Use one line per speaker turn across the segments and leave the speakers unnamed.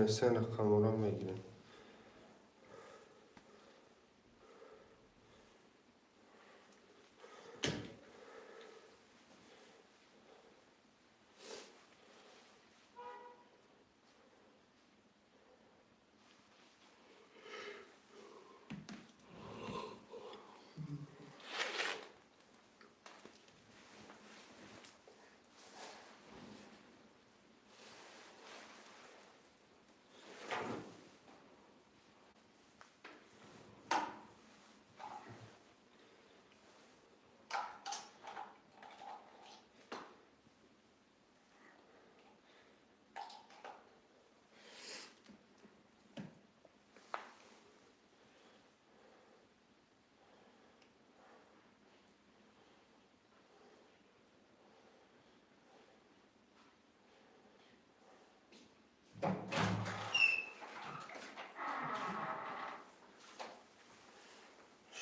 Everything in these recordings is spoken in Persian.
منویسه رقم را میگیریم.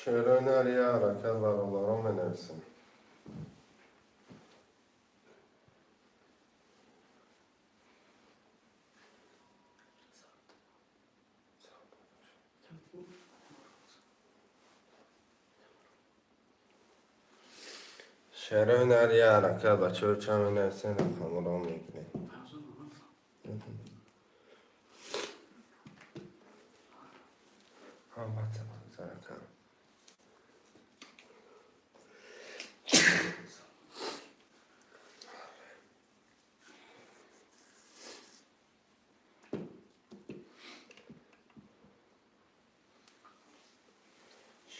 شعرهای نریه حرکت برابر را منویسیم. شعرهای نریه حرکت بچه ها چه منویسیم رقم را میگیریم.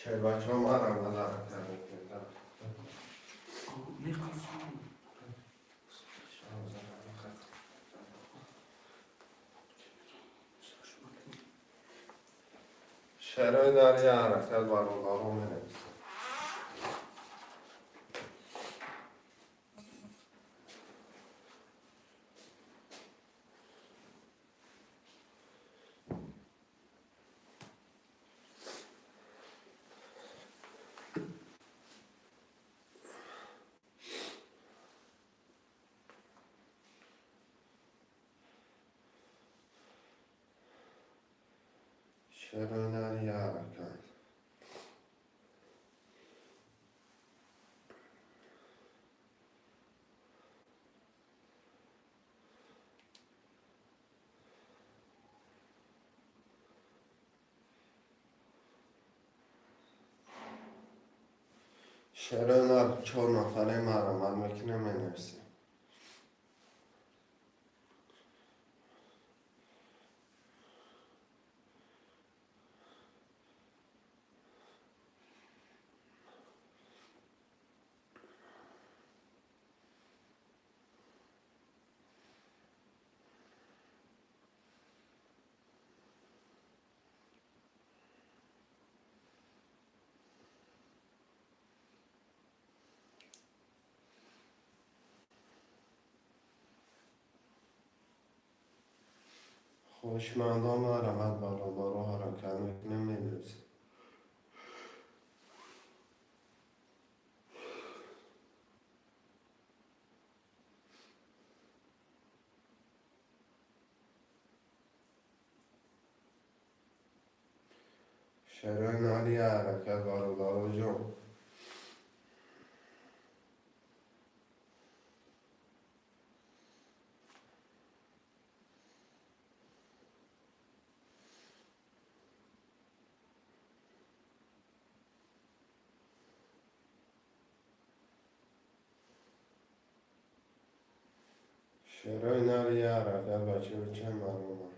شعر بچه ها من هم بده حرکت میکنم. شعرهای نریه حرکت برابر را منویسیم. شعرهای نریه حرکت شعرهای نر 4 نفره مرمل میکنه منویسیم. خوشمندان مرمت برابر را حرکت میکنه منویسیم. شعرهای نریه حرکت برابر جان شعرهای نریه حرکت بچه ها چه مرمل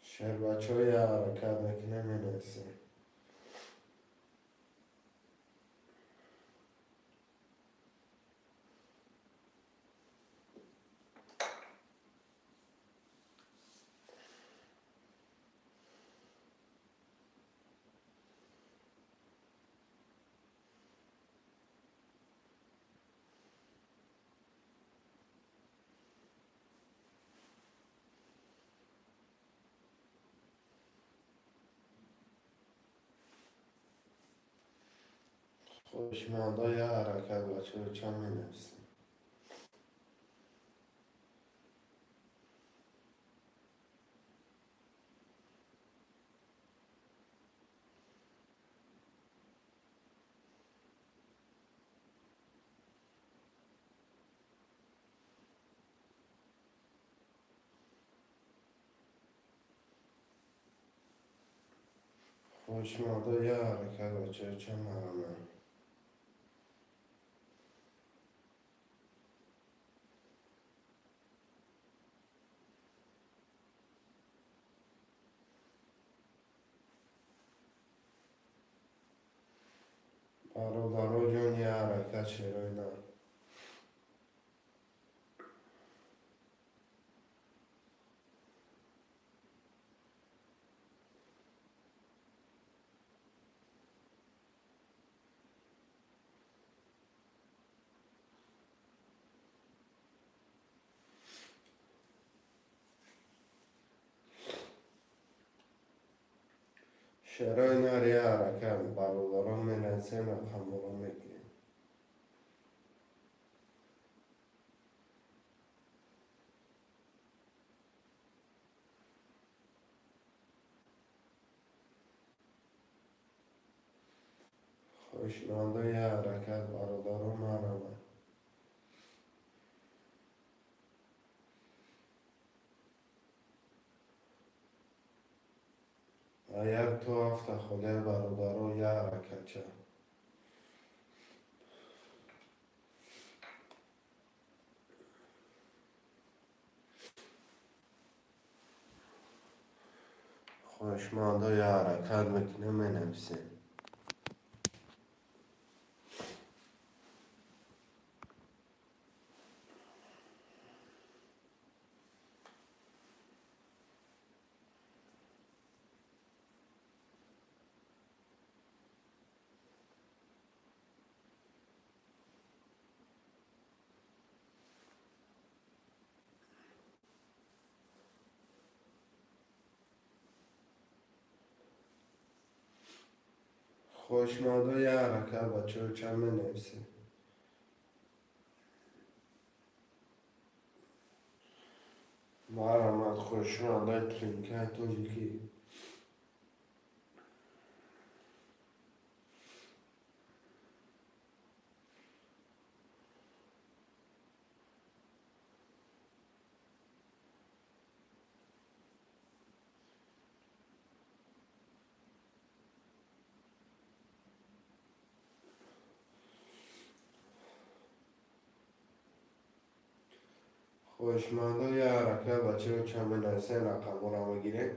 شعر بچه های حرکت میکنه منویسیم. خوشمانده یه حرکت بچه چند می نویسیم. خوشمانده یه حرکت بچه چند مرمه. برادرو جون یه حرکت شیرای نه. شیرای نر یه حرکت برادرو می نویسیم رقم میگیم. خوشمانده یه حرکت برادرو مرمه. اگر تو هفته خوده برادرو یه حرکت چه. خوشمانده یه حرکت میکنه می نویسیم. خوشمانده یه حرکت بچه چند می نویسیم. مرمت خوشمانده ترینکه تو یکی. خوشمانده یه حرکت بچه چند می نویسیم رقم رو میگیریم.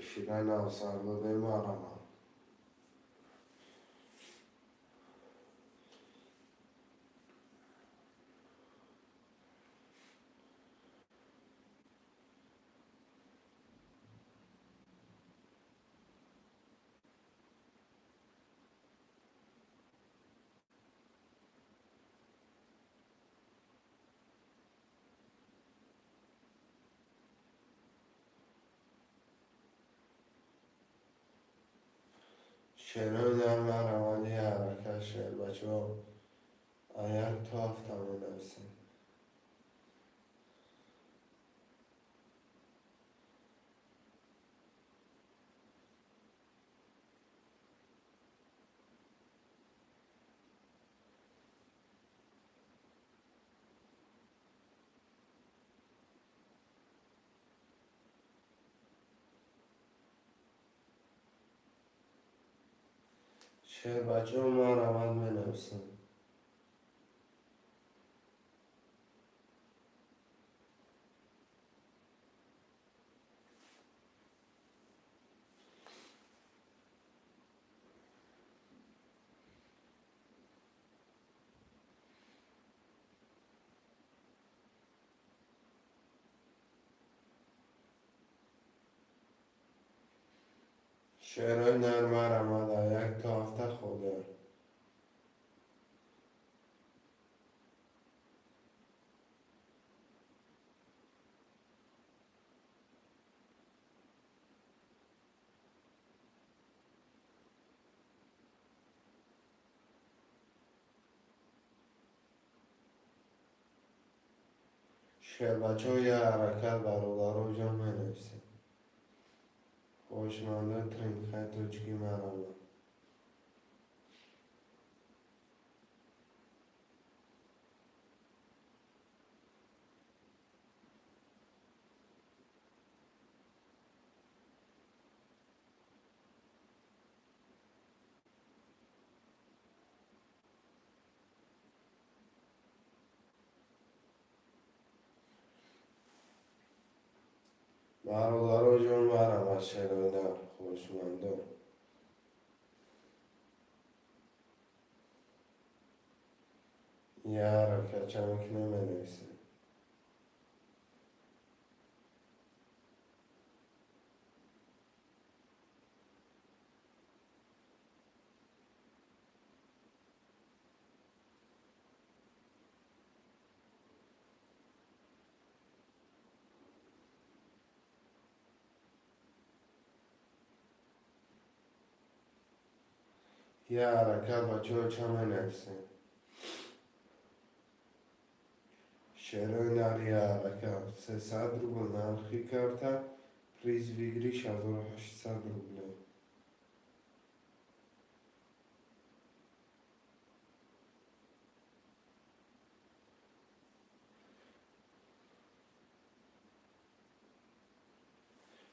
فیلن او سر داده مرمت. شیرای در مرمت یه حرکت شیر بچه اگر تو هفته می نویسیم. شیر بچه مرمت می نویسیم. شیرای در مرمت یک تا هفته خوده. بچه ها یه حرکت برادر جان بنویسیم. خوشمنده ترین خیلی توچکی مرمه. برادر جان مرمه شرایدن خوشمنده. یه حرکت چمک نمینویسیم. یه حرکت بچه ها چمه نویسیم. شرایدن یه حرکت 300 روبل نرخی کرده. پریز ویگریش 1800 روبله.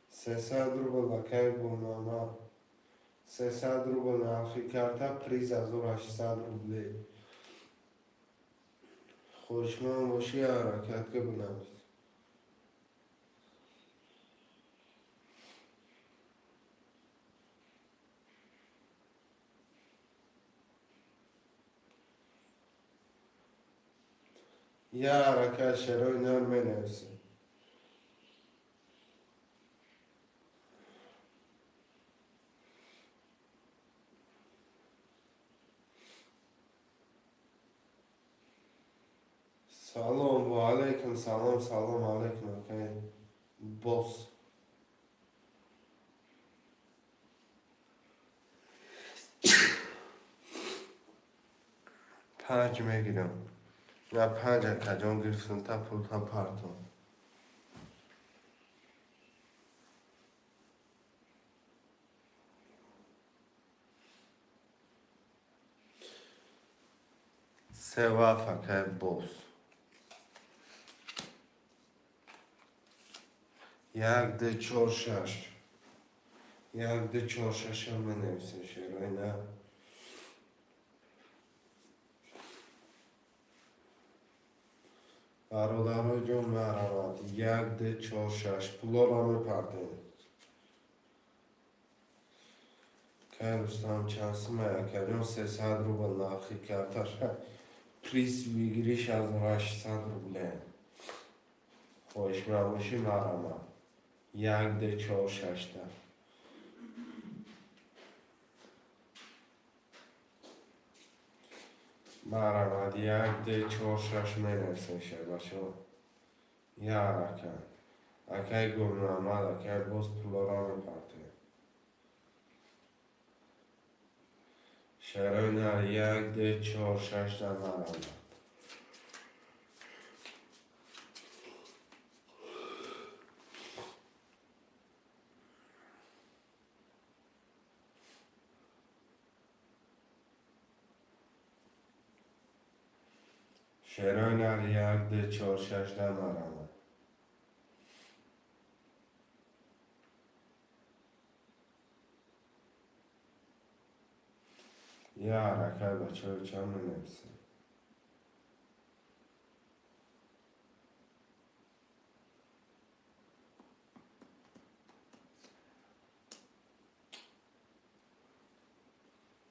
300 روبل بکی بولنامه. 300 روبل نرخی کرده. پریز 1800 روبله. خوشمند باشی یه حرکت که بنویس. یه حرکت شرایدن بنویسیم. سلام و علیکم سلام سلام علیکم اوکی باس 5 میگیرم نه 5 کجان گرفتم تا پول تا پارتون سه وفقه باس 1 2 4 6 1 2 4 6 هم بنویسیم شرایدن. برادر جان مرحمت 1 2 4 6 پولا را میپردیم که رستم چند سمه که 300 روبل نرخی کرده. پریز ویگریش 1800 روبله. خوشمند باشی مرمه 1 2 4 6 مرمت 1 2 4 6 مینویسیم شه بچه ها. یه حرکت اکی گلنامه اکی باز پولا را میپردیم شرایدن 1 2 4 6 مرمت. شرایدن 1 2 4 6 مرمت. یه حرکت بچه ها چند مینویسیم.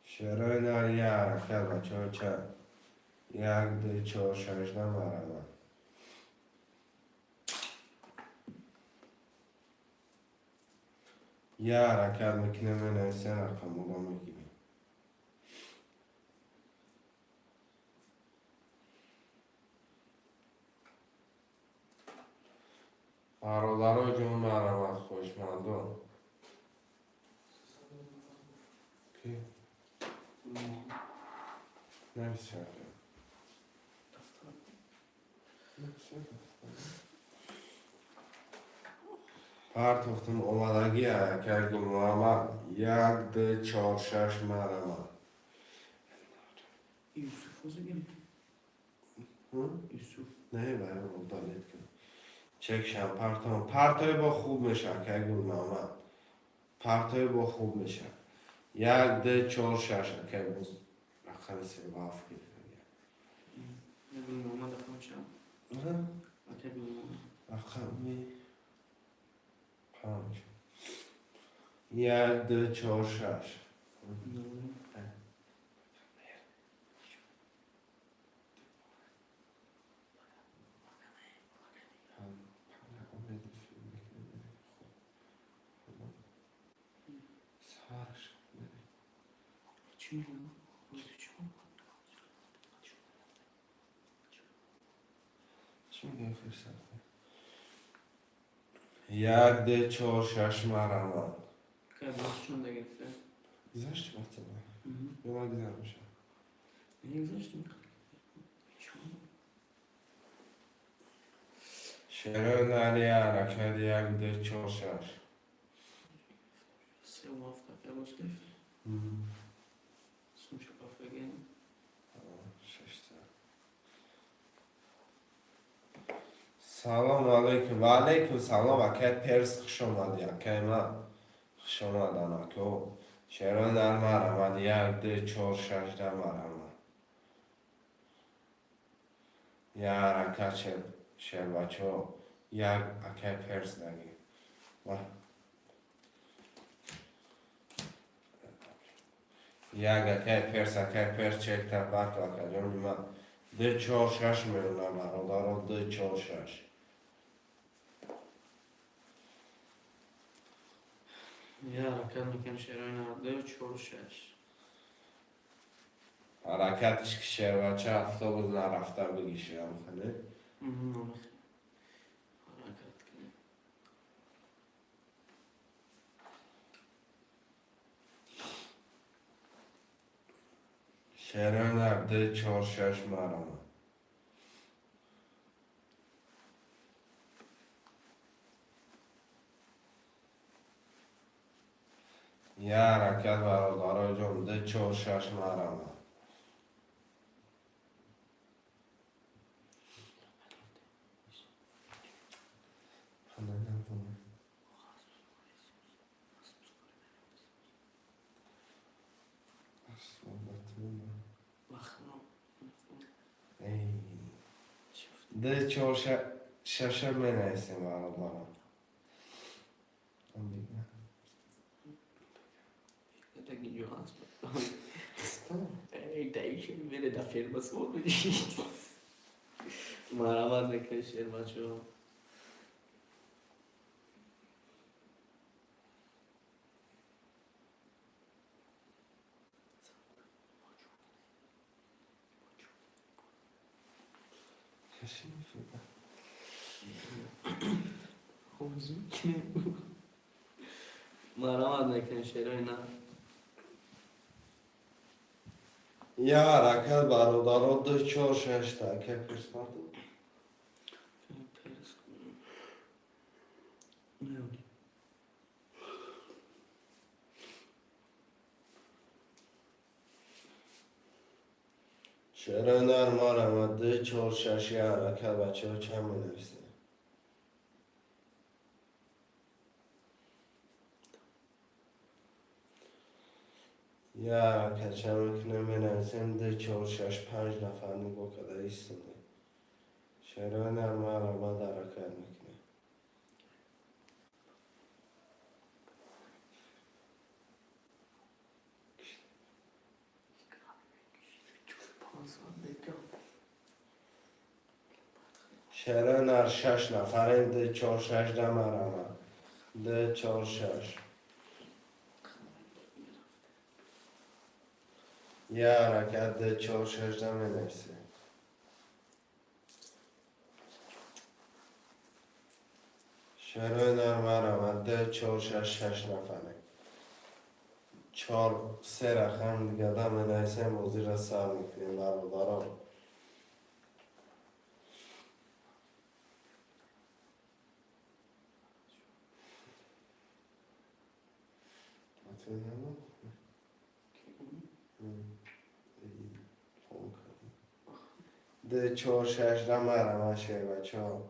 شرایدن یه حرکت بچه ها چند 1 2 4 6 مرمت. یه حرکت میکنه مینویسیم رقم رو میگیریم. برادر جون مرمت خوشمندم کی؟ نویس شرکت پرتفتم اومدگی که گلنامه یک ده چهار شش مرمه
یوسف روزه گرفت. یوسف
نه برای مدالت کن چکشم پرتای با خوب میشه که گلنامه پرتای با خوب میشه یک ده چهار شش که باز رقم سه باف
نبینیم اومد رقم شد. اکه بینیم
رقمی پنج یک ده چهار شش
چی میگم؟
چی میگه فرصت یک ده چهار شش مرمه
که باز چون گرفته.
گذشت مثلا به ما گذر میشه
نگذاشتیم. چون
شعر نالی حرکت یک ده چهار شش
سه و هفته که باز گرفت. سون شکاف بگیم.
سلام علیکم و علیکم سلام اکه پرس خوش آمدی اکه من خوش آمدن اکه شعر نرم مرمد یک ده چهار شش ده مرمد یک حرکت شعر بچه یک اکه پرس نگی یک اکه پرس چک تا پرت اکه جانی من ده چهار شش میرونم برادر ده چهار شش
یا حرکت میکنم شعرهای نرده و چهار شش.
حرکتش که شعر بچه هفته بود نرفته بگی شعر میخونه
نمیخوام. حرکت کنیم.
شعر نرده چهار شش مرمه یه حرکت برادرای جان ده چهار شش مرمه ده چهار شش می نیستیم برادران
Daqui de raspa. Daí que ele da firma sobre isso. Maravilha que cheiro macho. Maravilha que cheiro ainda.
یه حرکت برادران ده چهار شش تا که پرس مردم شعر نرم مرمه ده چهار شش یه حرکت بچه ها چند می نویسه یه حرکت چند میکنه می نویسیم ده چهار شش پنج نفر نگو کده ایستونه شعر نرم مرمه در حرکت میکنه شعر نر شش نفره ده چهار شش ده مرمه ده چهار شش یه حرکت ده چهار شش ده می نویسه شعر نر مرمه ده چهار شش شش نفره چهار سه رقم دیگه ده می نویسه موزی را سر میکنیم برادران نبود ده 4-6 را مرم شه بچه ها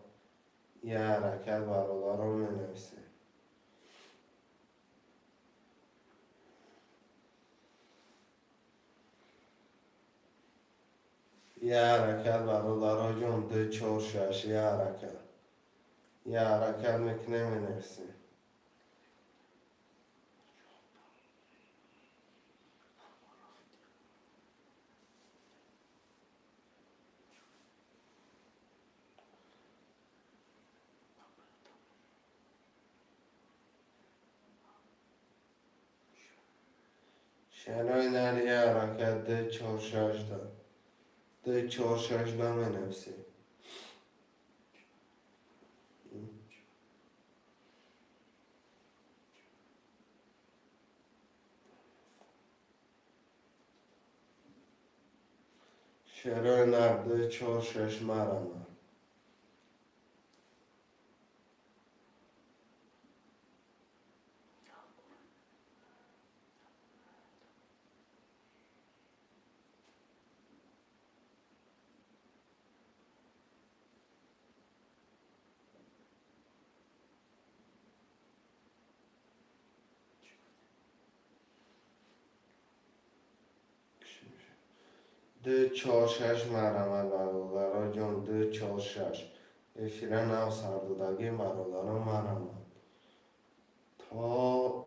یه حرکت برادر رو می نویسه یه حرکت برادر جون 2-4-6 یه حرکت میکنه می نویسه شنوی نر یه حرکت 2-4-6 دا می نویسه شنوی نر 2-4-6 مرم ده 4-6 مرم برادر جون 2-4-6 افیره نو سردادگی برادر مرم تا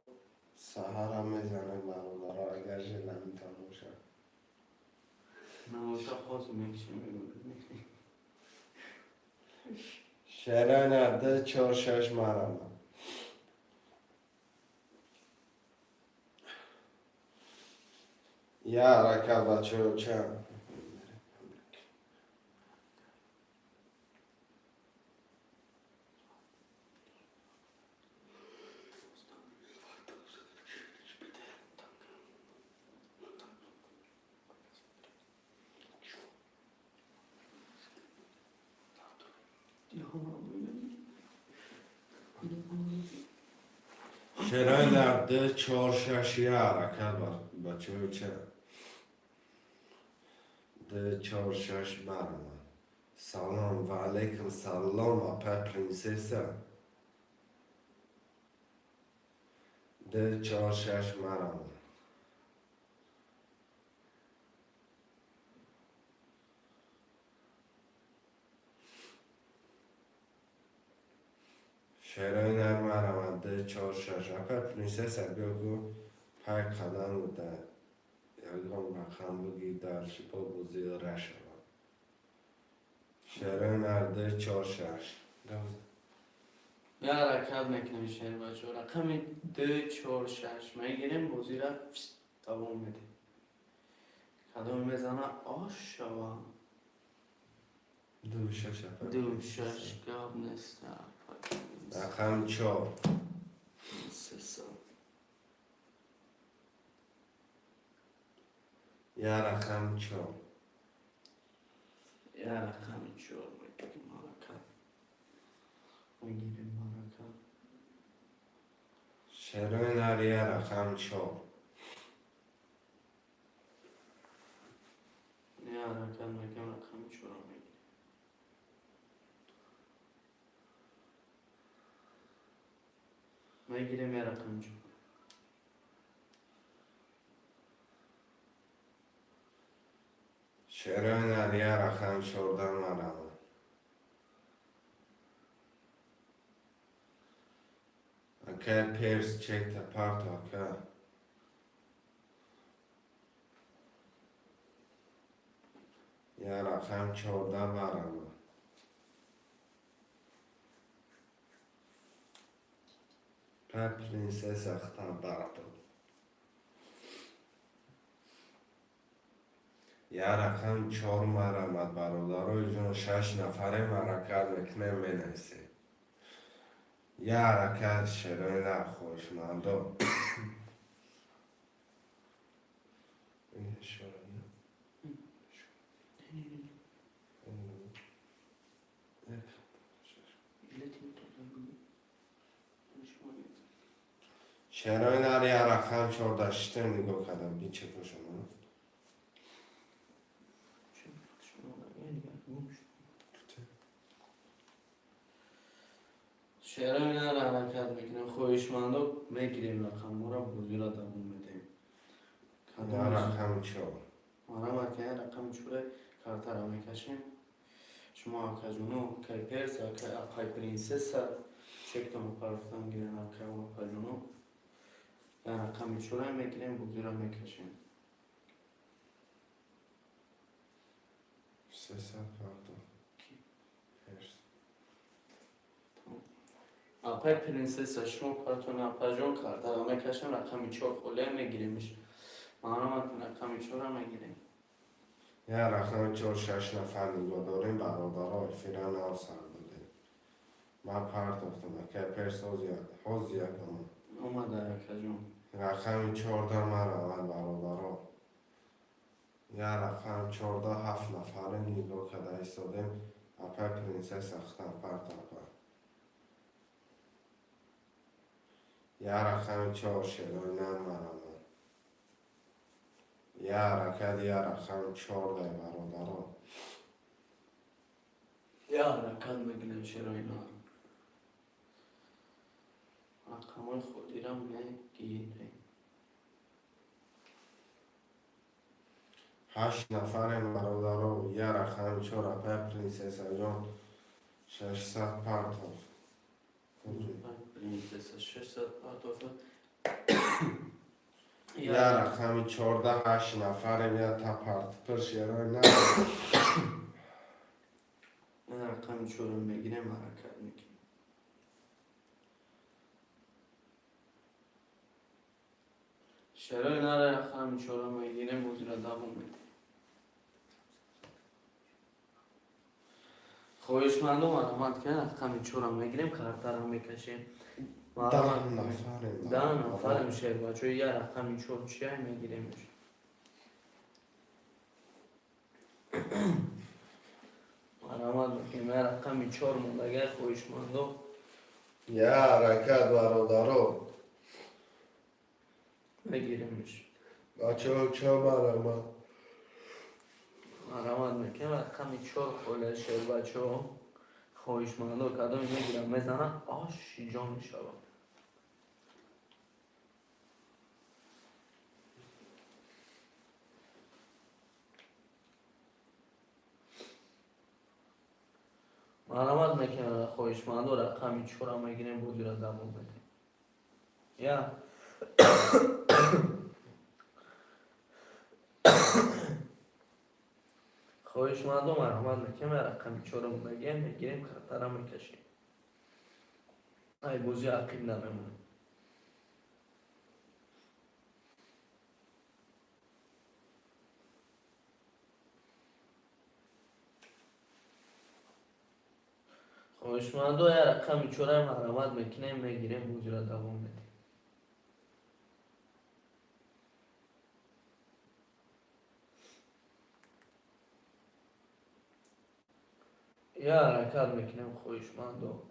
سهر هم میزنه برادر اگر جلم تموشه
نموشا خواست میکشیم
شعره نرده 4-6 مرم یه حرکت بچه چند شعره نرده 4-6 یه حرکت بچه چند ده 4-6 مرم سلام و علیکم سلام اپا پرنسسا ده 4-6 مرم شعرهای نر مرم ده 4-6 اپا پرنسسا بگو پاک قدم بوده یکم رقم بگی در شپا بوزی رشم شعرهای نرده 4-6
یه حرکت میکنم شعر بچه ها رقم 2-4-6 میگیریم بازی را دوام میده قدم میزنه آش شوا
2-6 اپا
2-6 گاب نیست
رقم 4
سه
یه رقم 4
یه رقم 4 میکنیم حرکت میگیریم حرکت
شعرهای نر یه رقم 4
یه حرکت میکنیم رقم 4 میگیریم یه رقم 4
شعرهای نر یه رقم 14 مرم Okay, Pierce, check the part, okay. یه رقم 14 مرم پر پرنسس اختم براتون یه رقم 4 مرم برادرای جون 6 نفره مرکت میکنه مینویسه یه حرکت شعرهای نر خوشمندم چرا این هر یه رقم 14 شته نگاه کردم بی چه پوشم
چرا اینا رو حرکت میکنیم خویشمندو میگیریم رقم ما را بوزی را دوم میدیم
یا رقم 4
مانا وقتی رقم چوره کارتا را میکشیم شما کجونو که پرسا که اقای پرینسسا چکتون پرفتان گیرن اقای و کجونو یا رقم چوره میگیریم بوزی را میکشیم
300 پارتو پرس
اقای پرینسسا شما پرتون اپاجون کارتا را میکشیم رقم چور خوله میگیریمش مانا وقتی رقم چوره میگیریم
یا رقم 4 6 نفر نگاه داریم برادرها فیران ها سر دادیم من پرت افتم که پرس حوز یک
اومده کجون
رقم 14 مرا اول برادرها یا رقم 14 7 نفر نگاه کرده ایستادیم اپا پرینسس اختم پرت اپا یا رقم 4 شیرای نن مرا یا رقم 14 برادرها
یا رقم میگیریم چرا اینا رقم خودی را میگیریم
8 نفر برادرها یا رقم 4 اپا پرینسس جان 600 پرت
پرینسس 600 پارتوفه
یا رقم 14 8 نفر یا تا پرت پر شیرای نه
رقم چورو میگیریم حرکت میکنیم چرا اینا رقم چورو میگیریم بوزی را دوم میدیم خویشمندو مرامت که رقم چورو میگیریم کارتا را میکشیم 10 نفر میشه بچه یه رقم چور چیه میگیریم مرامت میکنیم یه رقم چور موندگه خویشمندو
یا حرکت برادرها
میگیریمش
بچه ها چه مرامت
مرامت میکنیم رقم چور خوله شد بچه ها خویشمندو کدوم میگیرم میزنم آش جان میشوم مرامت میکنیم خویشمندو رقم چور هم میگیریم بودی را دمون بدیم یا خویشمندو مرامت میکنیم رقم چور هم میگیریم کارتا را میکشیم ای بوزی عقیب نمیمونه خویشمندو یه رقم چور هم مرامت میکنیم میگیریم بوزی را دوم بدیم یا حرکت میکنیم خویشمندو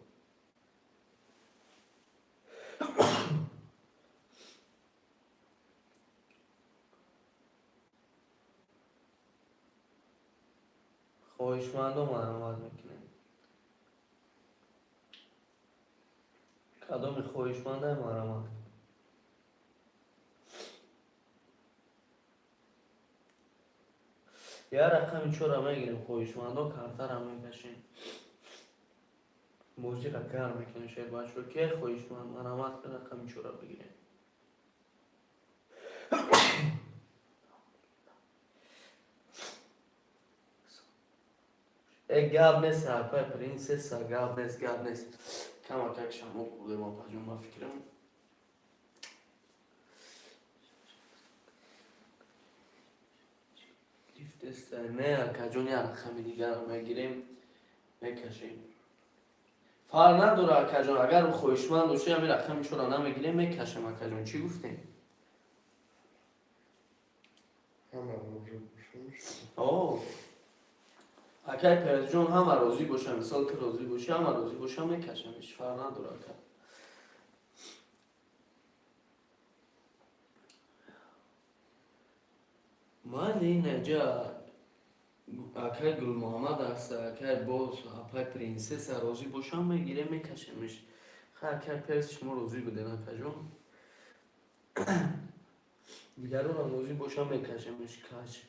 خویشمندو مرامت میکنیم کدوم خویشمنده مرامت یه رقم چور هم میگیریم خویشمندو کارتا را میکشیم موزی را کار میکنیم شاید بچه که خویشمند مرامت که رقم چور را بگیریم گاب نیست اپای پرینسس گاب نیست کما که شما خوده ما پاجون ما فکرم لیفت است نه کجون یا رقم دیگر رو میگیریم میکشیم فار نداره کجون اگر خویشمند باشه همین رقم چون را نمیگیریم میکشیم کجون چی گفتیم اوه اگر پرز جون هم راضی باشه مثال که راضی باشه هم راضی باشه میکشمش فار نداره من اینجا اکای گل محمد است اکای باز اپای پرنسس روزی باشم میگیره میکشمش اکای پرس شما روزی بده نکجم دیگران روزی باشم میکشمش کش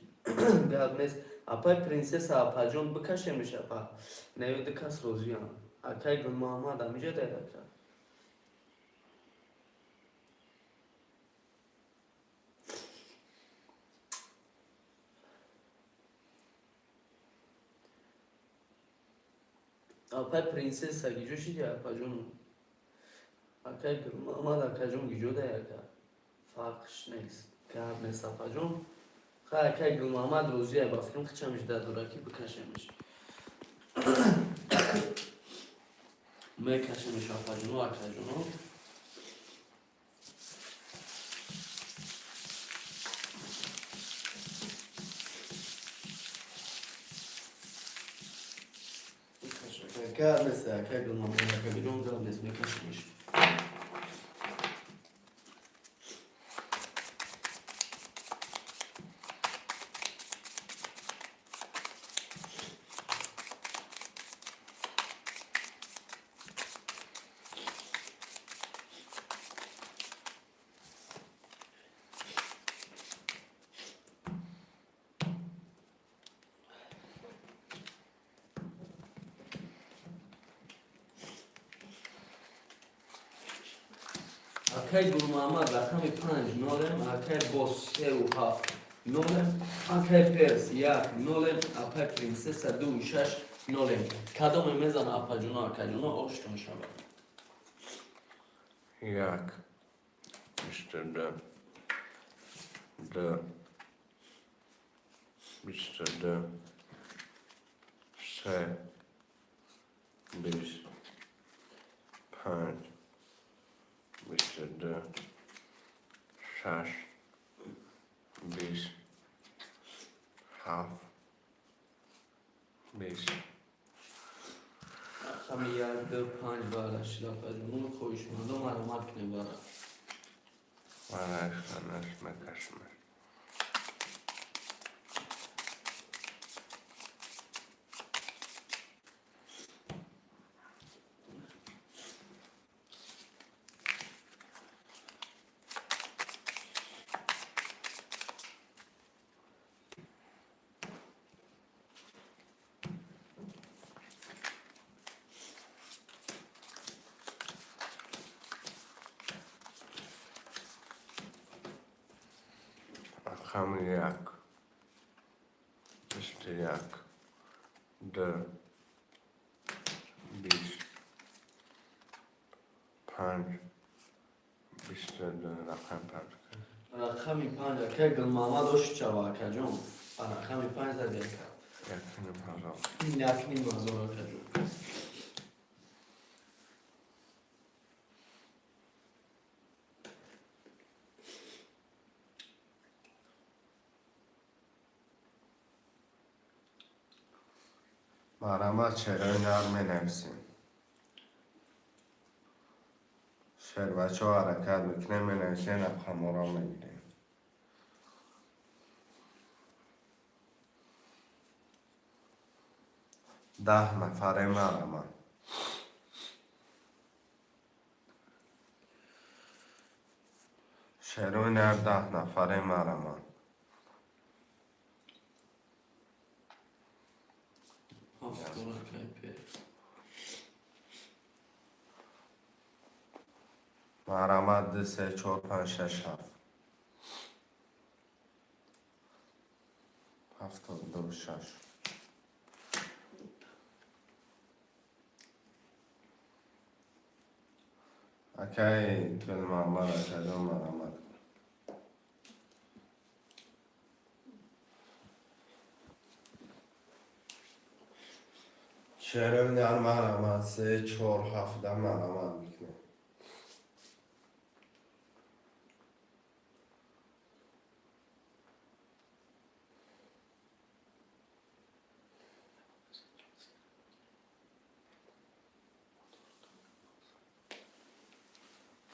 گاب نیست اپای پرنسس اپا جون بکشمش اپا نیوده کس روزی هم اکای گل محمد همیجا داره اکا اپای پرنسس اگه جوشی دی اپا جون اکای گل محمد اکا جون گیجو داره اکا فرقش نیست گاب نیست اپا جون اکای گل محمد روزی های بافکم خچمش در دوراکی بکشمش میکشمش اپا جونو اکا جونو گاب نیست اکای گل محمد اکا جون گاب نیست میکشمش اکای گل محمد رقم 5 نولم اکای باز 3 و 7 نولم اکای پرس 1 نولم اکای پرنسس 2 و 6 نولم کدام میزن اپا جونو اکا جونو آشتون شود
1 22 2 22 3 5 22 6 7
رقم 1 2 5 بارش اپا جونو خویش مردم علامت کنه بارا
ورش مکشمش رقم 1 21 2 5 22 رقم پرد کن
رقم 5 اکای گل محمد آشت شود اکا جون رقم 5 زده اکا یک نیم هزار اکا جون
مرمت شعرهای نرم نویسیم شعر بچه ها حرکت میکنه می نویسیم لبخند را میگیریم 10 نفره مرمت شعرهای نرم 10 نفره مرمت
هفتاد اکای پرس
مرمت 2 3 4 5 6 7 72 6 اکای گل محمد اکای جون مرمت شعرهای نرم مرمت 3 4 7 مرمت میکنه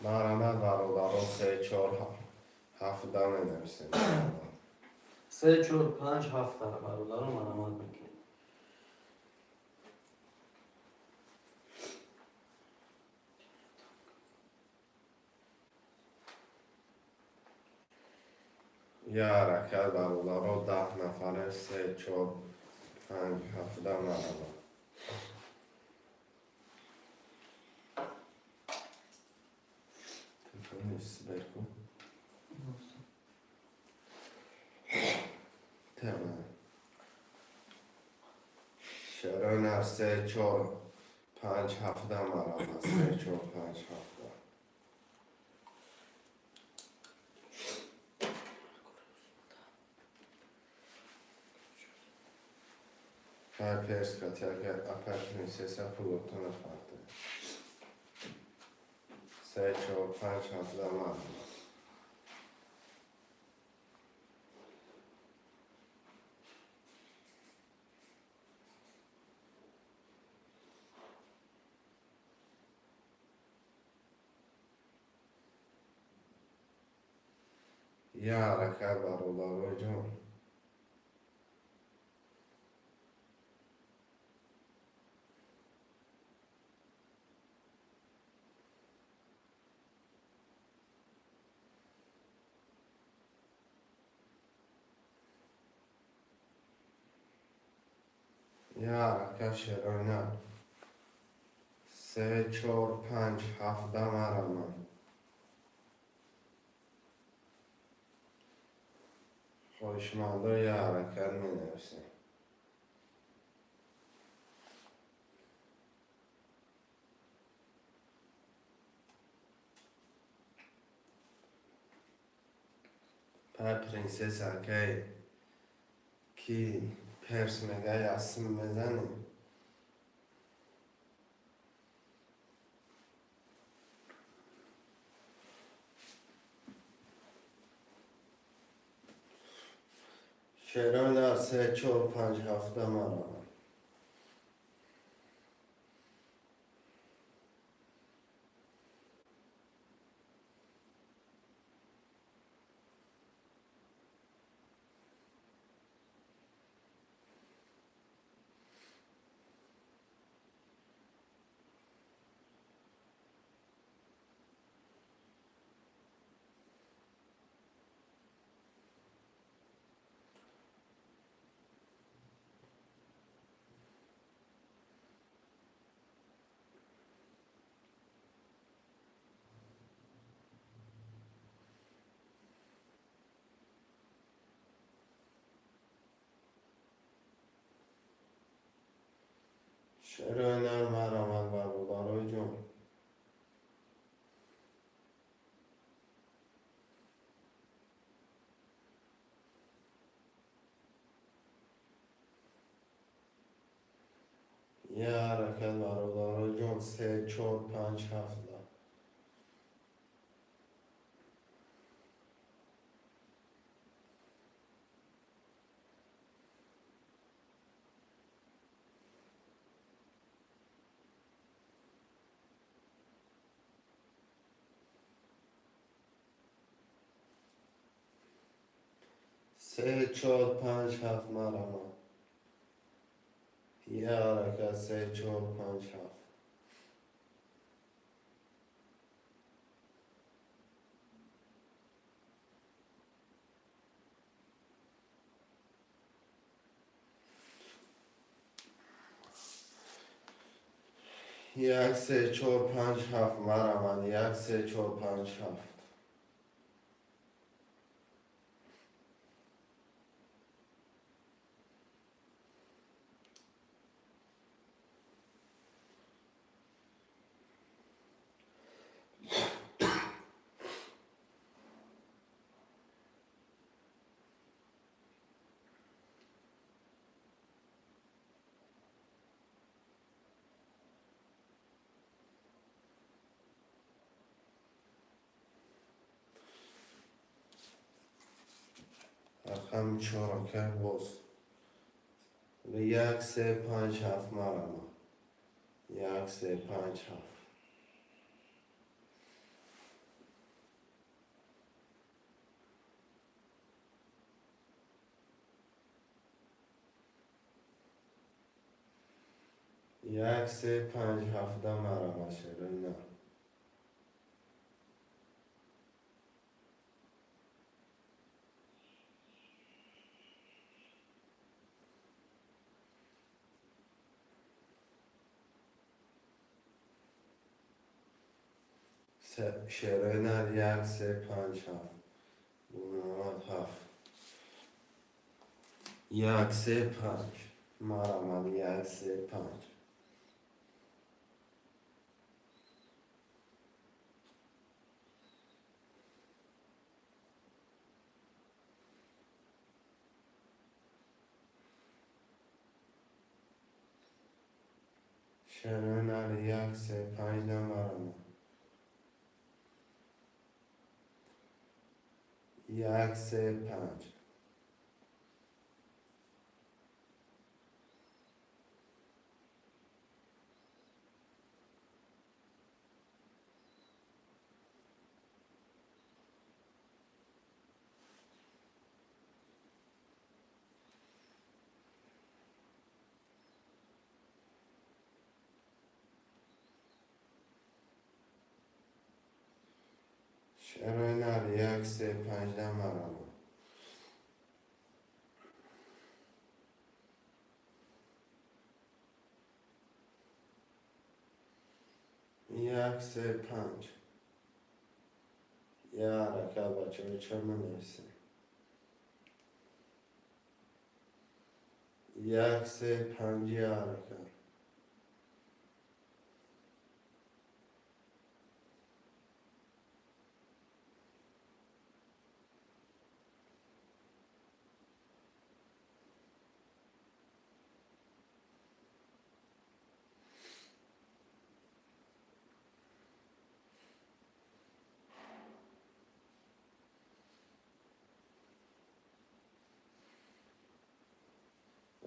مرمت برابر 3 4 7 می نویسیم
3 4 5 7 برادرم علامت میکنیم.
یه حرکت برادر 10 نفره 3 4 5 7 مرحبا. تلفن نیست برکن تمام. شعرهای 3 4 5 7 مرحبا 3 4 5 7. Fai pesca, ti ha aperto in stessa prodotto una parte. 6 4 5 7 da mano. Yara kabarlar hocam. Yara kaşerona. 3 4 5 7 da mano. خوشمانده یه حرکت می نویسیم. پر پرنسس کی پرس میگه اسم میزنیم. شعران 3 4 5 7 مرا. شعران مرا برادرای جون. یه حرکت برادرای جون 3 4 5 7 3 4 5 7 مرا. یه حرکت 3 4 5 7. یک 3 4 5 7 مرا. یک 3 4 5 7. رقم 4 که باز. 1 3 5 7 مرا. 1 3 5 7. یک سه پنج هفته مرا شده نه. شعرهای نر یک سه پنج هفت بونات هفت یک سه پنج مرا یک سه پنج شعرهای نر یک سه پنج مرا یک سه پنج شعرهای نر یک سه پنج مرا یک سه پنج یه حرکت بچه رو چرا نمیسه یک سه پنج یه حرکت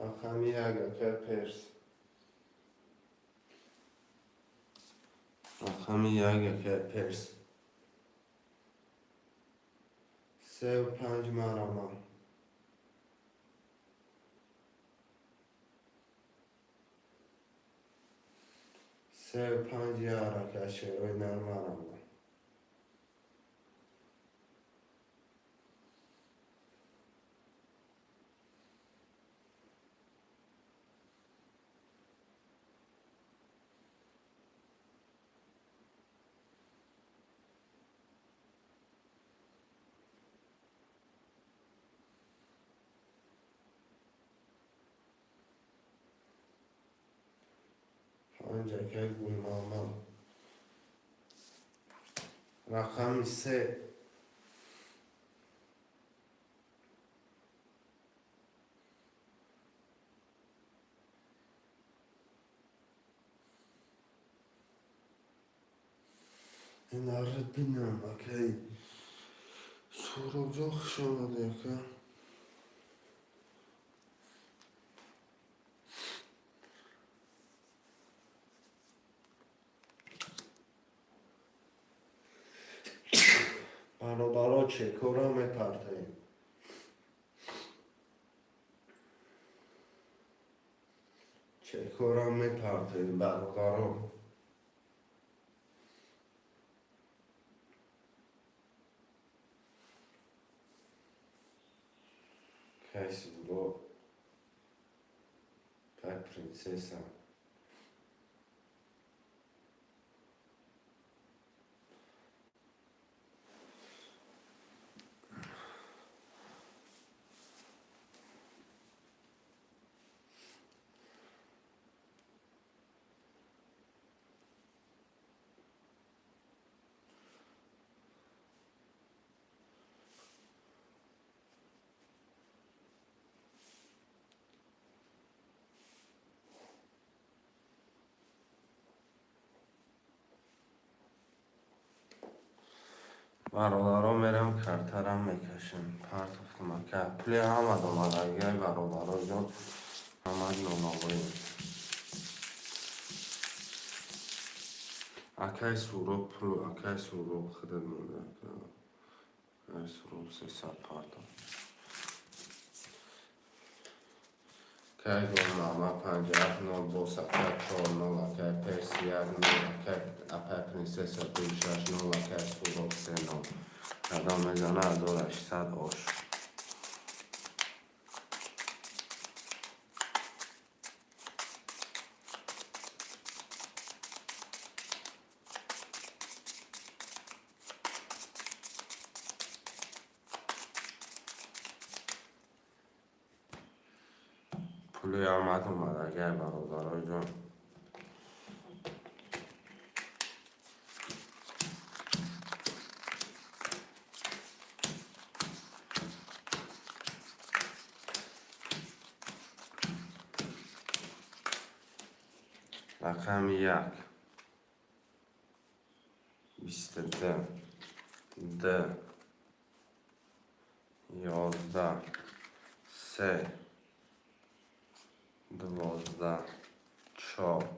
رقمی یک پرس رقمی یک پرس سه و پنج مرا سه و پنج یه حرکت شعرهای نر مرا پنج که گلنامه رقم سه این رو بینم اکی سورو رخ شده که برادرها چه کارا میپرتیم چه کارا میپرتیم برادرها کسی برو که پرنسسا برادرها میرم کرترم میکشم پرت افتم که پلی همه دومد اگه برادرها جان همه نوناوی اکی سورو پرو اکی سورو خدت مونده اکی سورو 300 پرتم اکه گلنامه 57 بوس اکه 4 اکه پرس 1 اکه اپه پرنسس 26 اکه سولوک 3 قدم میزنه 1800 آش. پولی آمد اومد اگر برادرای جان. رقم 1 22 10 11 3 12 4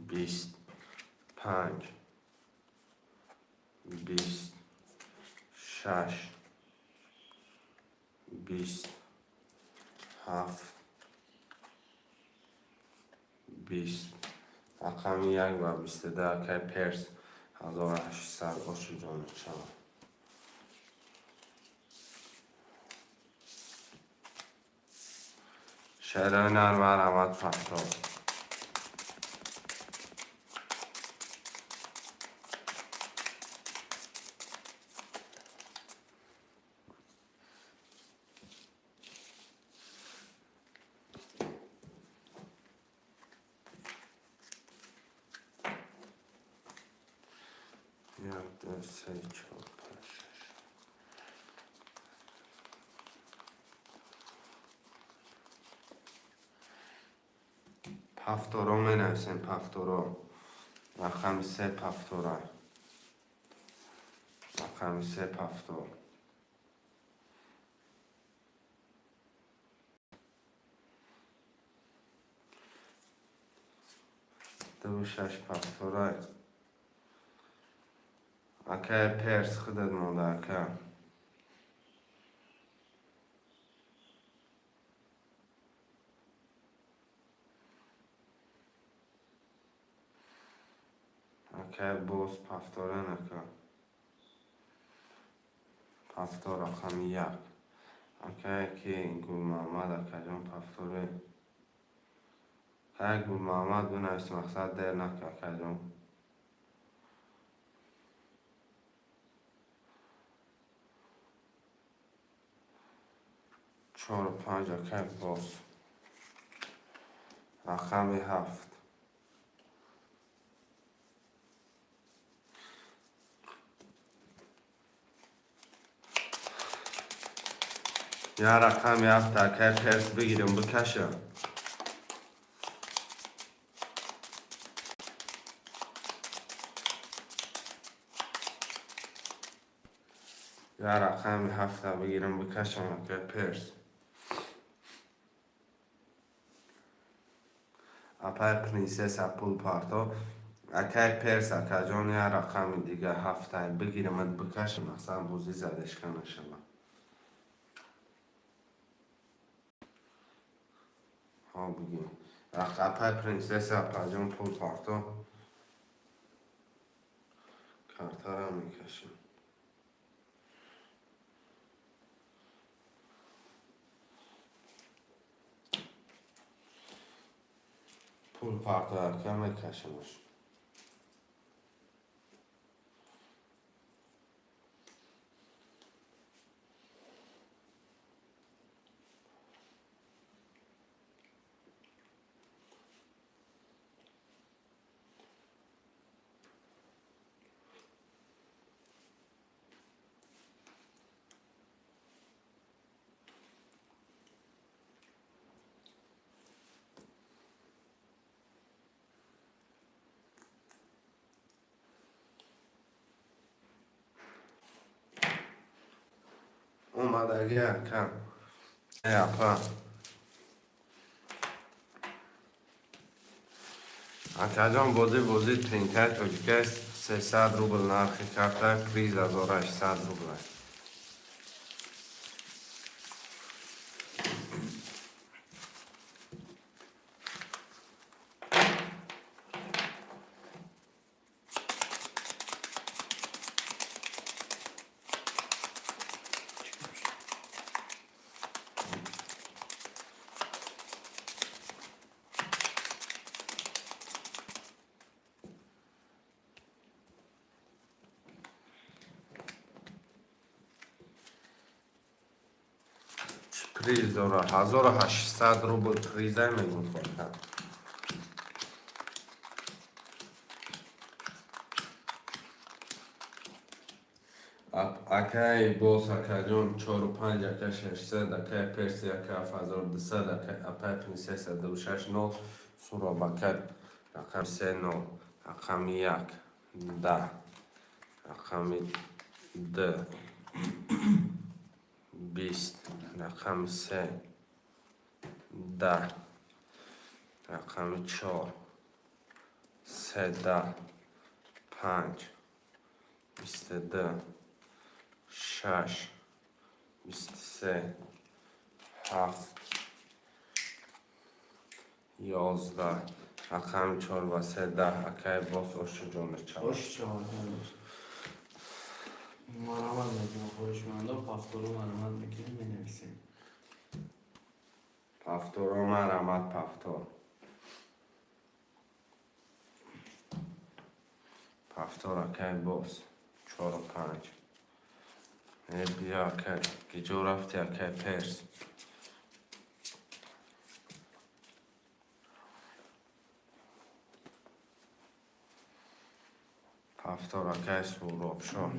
25 26 27 20 رقم 1 و 22 که پرس 1800 آشو جان شما. شعرهای نرم و رمت فتار یک دو سه چهار پنج شش پفتورا می نویسیم پفتورا رقم 3 پفتورا رقم 3 پفتور 26 پفتورا اکه پرس خودت مونده اکه اکه بوس پفتوره نکه پفتور رقم 1 اکه که گل محمد اکه جان پفتوره که گل محمد بنویس مقصد دیر نکه اکه جان 4 و 5 اکه باز رقم 7 یا رقم 7 اکه پرس بگیرم بکشم یا رقم 7 بگیرم بکشم اکه پرس اپر پرنسس اپول پارتا اکه پرس اکه جان یا رقم دیگه 7 بگیرم بکشم مثلا بوزی زدش کنه شما ها بگیم اپر پرنسس اپه جان پول پارتا کارتا رو میکشم پول پارتا اکه میکشمش اومدگی کم اپا اکه جان بوزی پرینتر توجیکه 300 روبل نرخی کرده پریز 1800 روبل پریز داره 1800 روبل پریزه میگم خواهد. اکای باز اکای جون 4 و 5 اکای 600 اکای پرسی اکای 7200 اکای اپای پرنسس 269 سورا بکر رقم 39 رقم 1 10 رقم 2 20 رقم 3 10 رقم 4 13 5 22 6 23 7 11 رقم 4 و 13 اکای باز اوشو جانه چاپ
خوش چهار مرامت میکنم خوشمنده پافتورو مرامت میکنیم می نویسیم
پافتورو مرامت پافتور پافتور اکای باز 4 و 5 بیا اکای گیجو رفتی اکای پرس پافتور اکای سوراب شو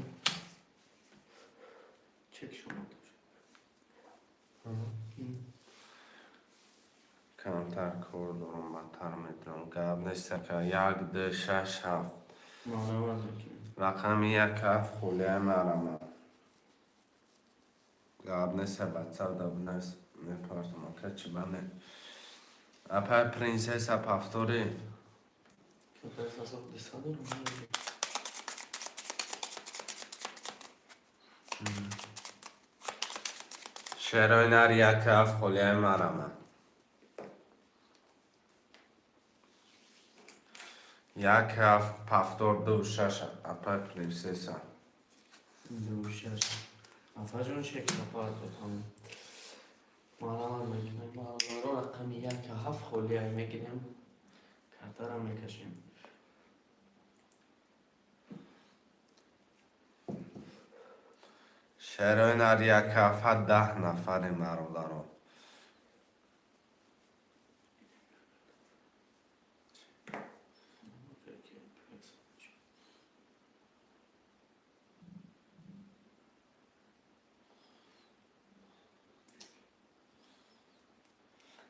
چک شما
کمتر کردم بدتر میدونم گرد نیست اکای 1 2 6 7
مرامت میکنیم
رقم 1 7 خوله مرامت گرد نیست بچه دب نیست میپرسم اکای چی بنده اپای پرنسس پافتوری
که پس از خود دیسا دارم
شعرهای نر 1 7 خوله مرامت 1 7 پافتور 2 6 اپای پرنسس
دو شش افا جون چک نپارت بکنم مرامت میکنیم مرامت رو رقم 1 7 خولی های میگیریم کارتا رو میکشیم
شعرهای نر 1 7 10 نفر مرا دارم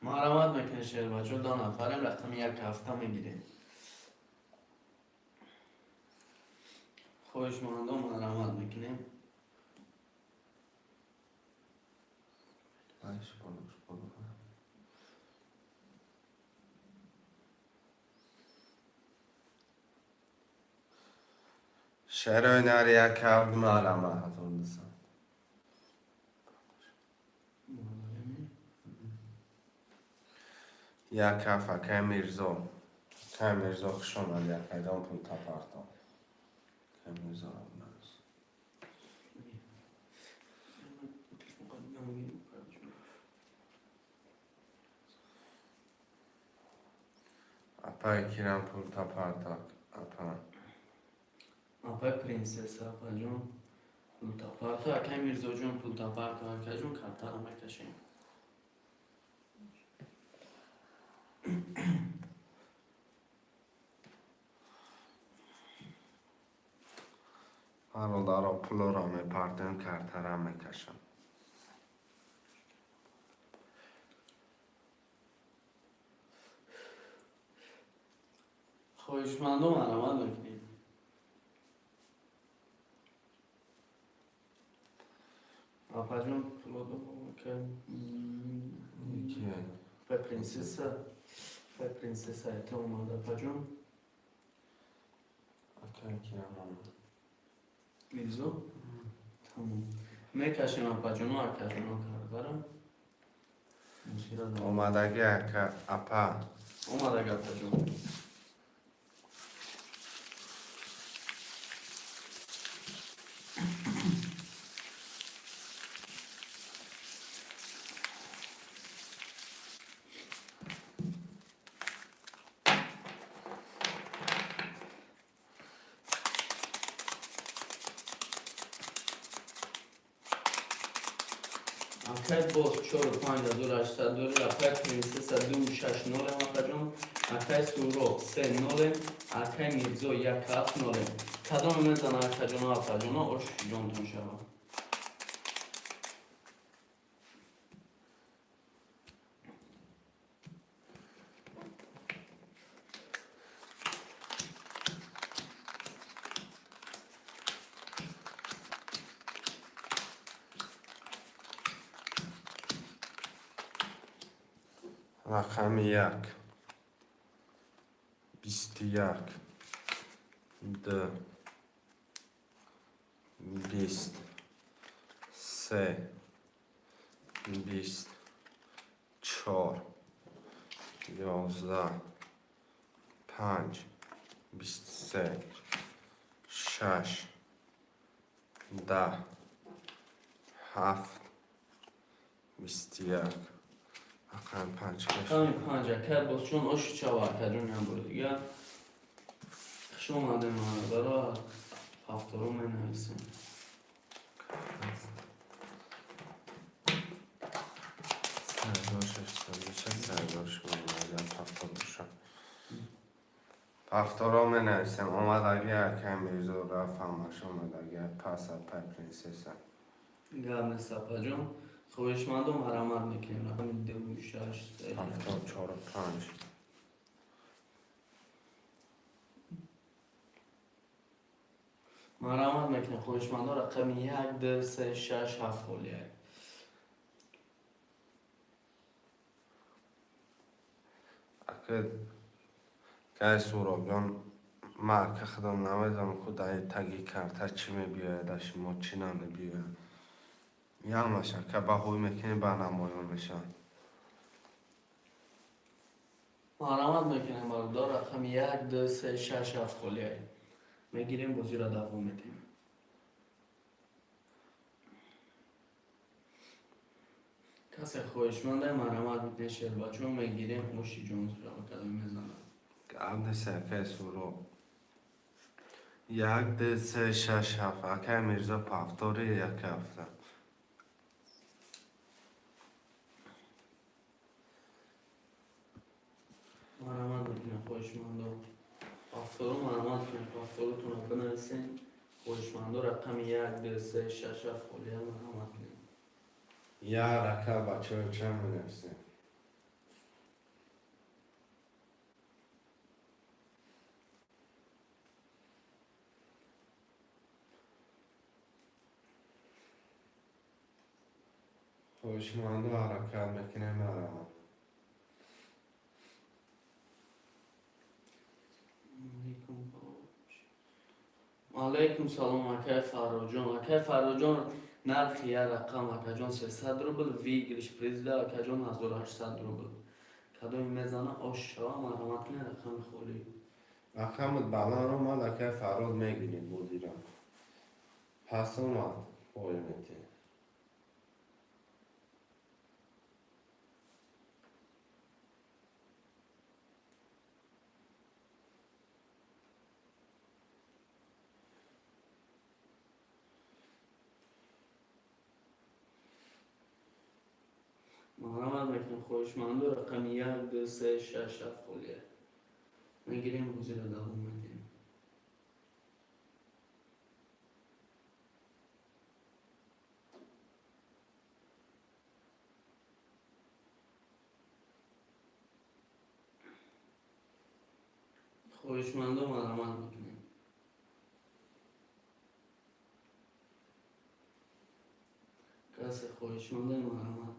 مرامت میکنه شعر بچه 2 نفرم رقم 1 هفته میگیریم خوشمنده و مرامت میکنیم
شعرهای نر 1 7 مرامت هزار دستم یک هفت اکای میرزا اکای میرزا خوش آمد یک ایدان پول تپارتا اکای میرزا رو بنویس اپای کیرم پول تپارتا اپا
اپای پرنسس اپا جون پولتا پارتا اکای میرزا جون پولتا پارتا اکای جون کارتا رو میکشیم
برادرها پول را میپردن کرده را میکشن
خوشمنده و مرامت میکنیم اپا جون پولتا که
کیه؟
به پرنسس ایتا اومد اپا جون
اکای کیرم آمد
میرزا تمام میکشیم اپا جون و اکا جون کرده را
اومدگی اکا اپا
اومد اگه اپا جون اکای باز 45800 داره. اکای پرنسس 260 آقا اکای سورو 30 اکای میرزا 17 کدام میزنه اکا جان آش جانتون شما.
رقم 1 21 2 20 3 20 4 11 5 23 6 10 7 21 رقم 5
همین 5 اکای باز چون آش چاو اکا جان هم بود دیگه. شما اومده من برای هفته رو من نویسیم.
هفتارا می نویسیم آمد اگه اکای میرزا رفت همش آمد اگه پس اپای پرنسس
گرم سپا جان خوشمند و مرمت میکنیم. رقم 2 6
74 و 5
مرمت میکنیم خوشمند و رقم 1 2 3 6 7 خولیه.
اگه که سوراب جان مرک خودم نمیدم خود ای تگی کرده چی میبیاید اشی ما چی نمیبیاید یا میشه که با خوی میکنی با نمایان میشن
مرمت میکنیم بردار رقم 1 2 3 6 7 خولیه. میگیریم بازی را دوام میتیم. کسی خوشمنده مرمت میکنه شیر بچه ها میگیریم خوشی جونز را کدام میزنم.
گرد سکه سوراب 1 2 3 6 7 اکای میرزا پفتاری یک هفته
مرمت میکنیم خوشمند و افتارو مرمت میکنیم افتاروتون رو بنویسین. خوشمند و رقم 1 2 3 6 7 خولیه مرمت میکنیم.
یا رکه بچه ها چند می نویسیم خوشمند و حرکت میکنه مرمت
علیکم سلام اکای فراجان. اکای فراجان نرخ یک رقم اکا جان 300 روبل وی گریش پریزده اکا جان 1800 روبل کدومی میزنه آش شوا مرمت کنه رقم خوری.
رقم بلند اومد اکای فراد میگیریم بودی را پس اومد خوی میکنه
مرمت میکنیم خوشمند و رقم 1 2 3 6 7 خولیه. میگیریم بازی را دوام میدیم. خوشمند و مرمت میکنیم. کسی خوشمند مرمت.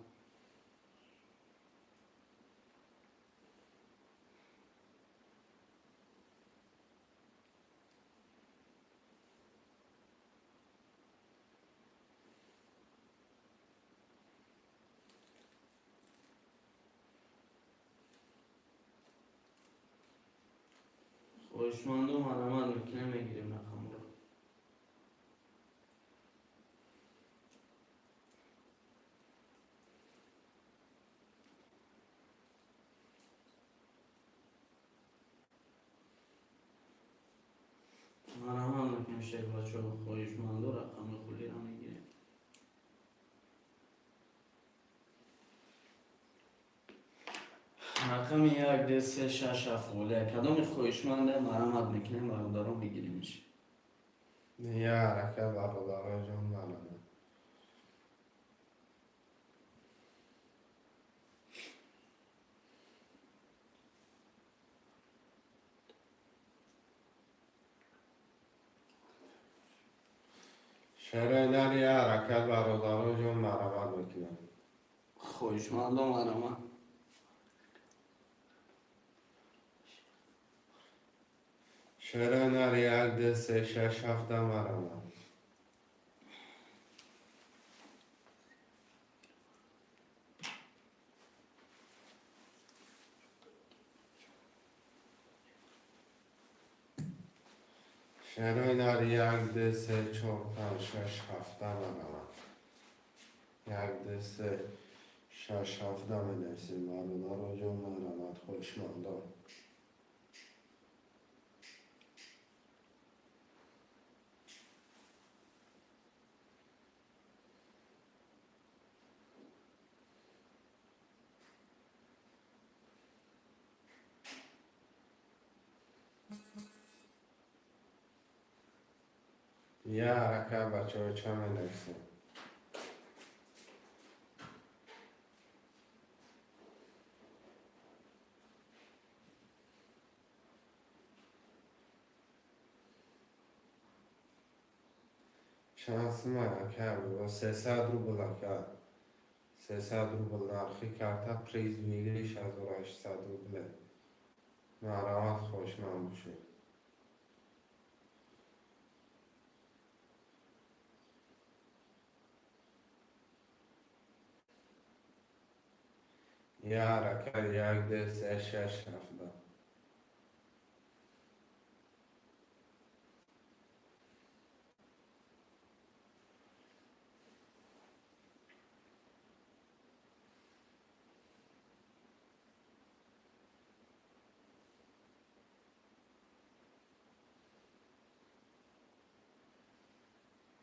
خوشمند و مرمت میکنیم میگیریم رقم رو. مرمت میکنیم شیر بچه ها خوشمند و رقم خولی را میگیریم. رقم 1 2 3 6 7 ولی کدام خواهشمنده مرمت میکنیم برادران میگیریمش.
یه حرکت برادرای جان بلده. شعر در یه حرکت برادرای جان مرمت میکنم.
خواهشمنده مرمت.
شعر در یک ده سه شش هفته مرمت. شعر در یک ده سه چهار پنج شش هفته مرمت. یک ده سه شش هفته منویسیم برادرای جان مرمت خوشمندم. یه حرکت بچه های چه منویسیم. شانس من که با 300 روبل کرد. 300 روبل نرخی کرده پریز میگیریش از 800 روبله. مرمت خوشمند باشید. یه حرکت یک ده سه شش هفته.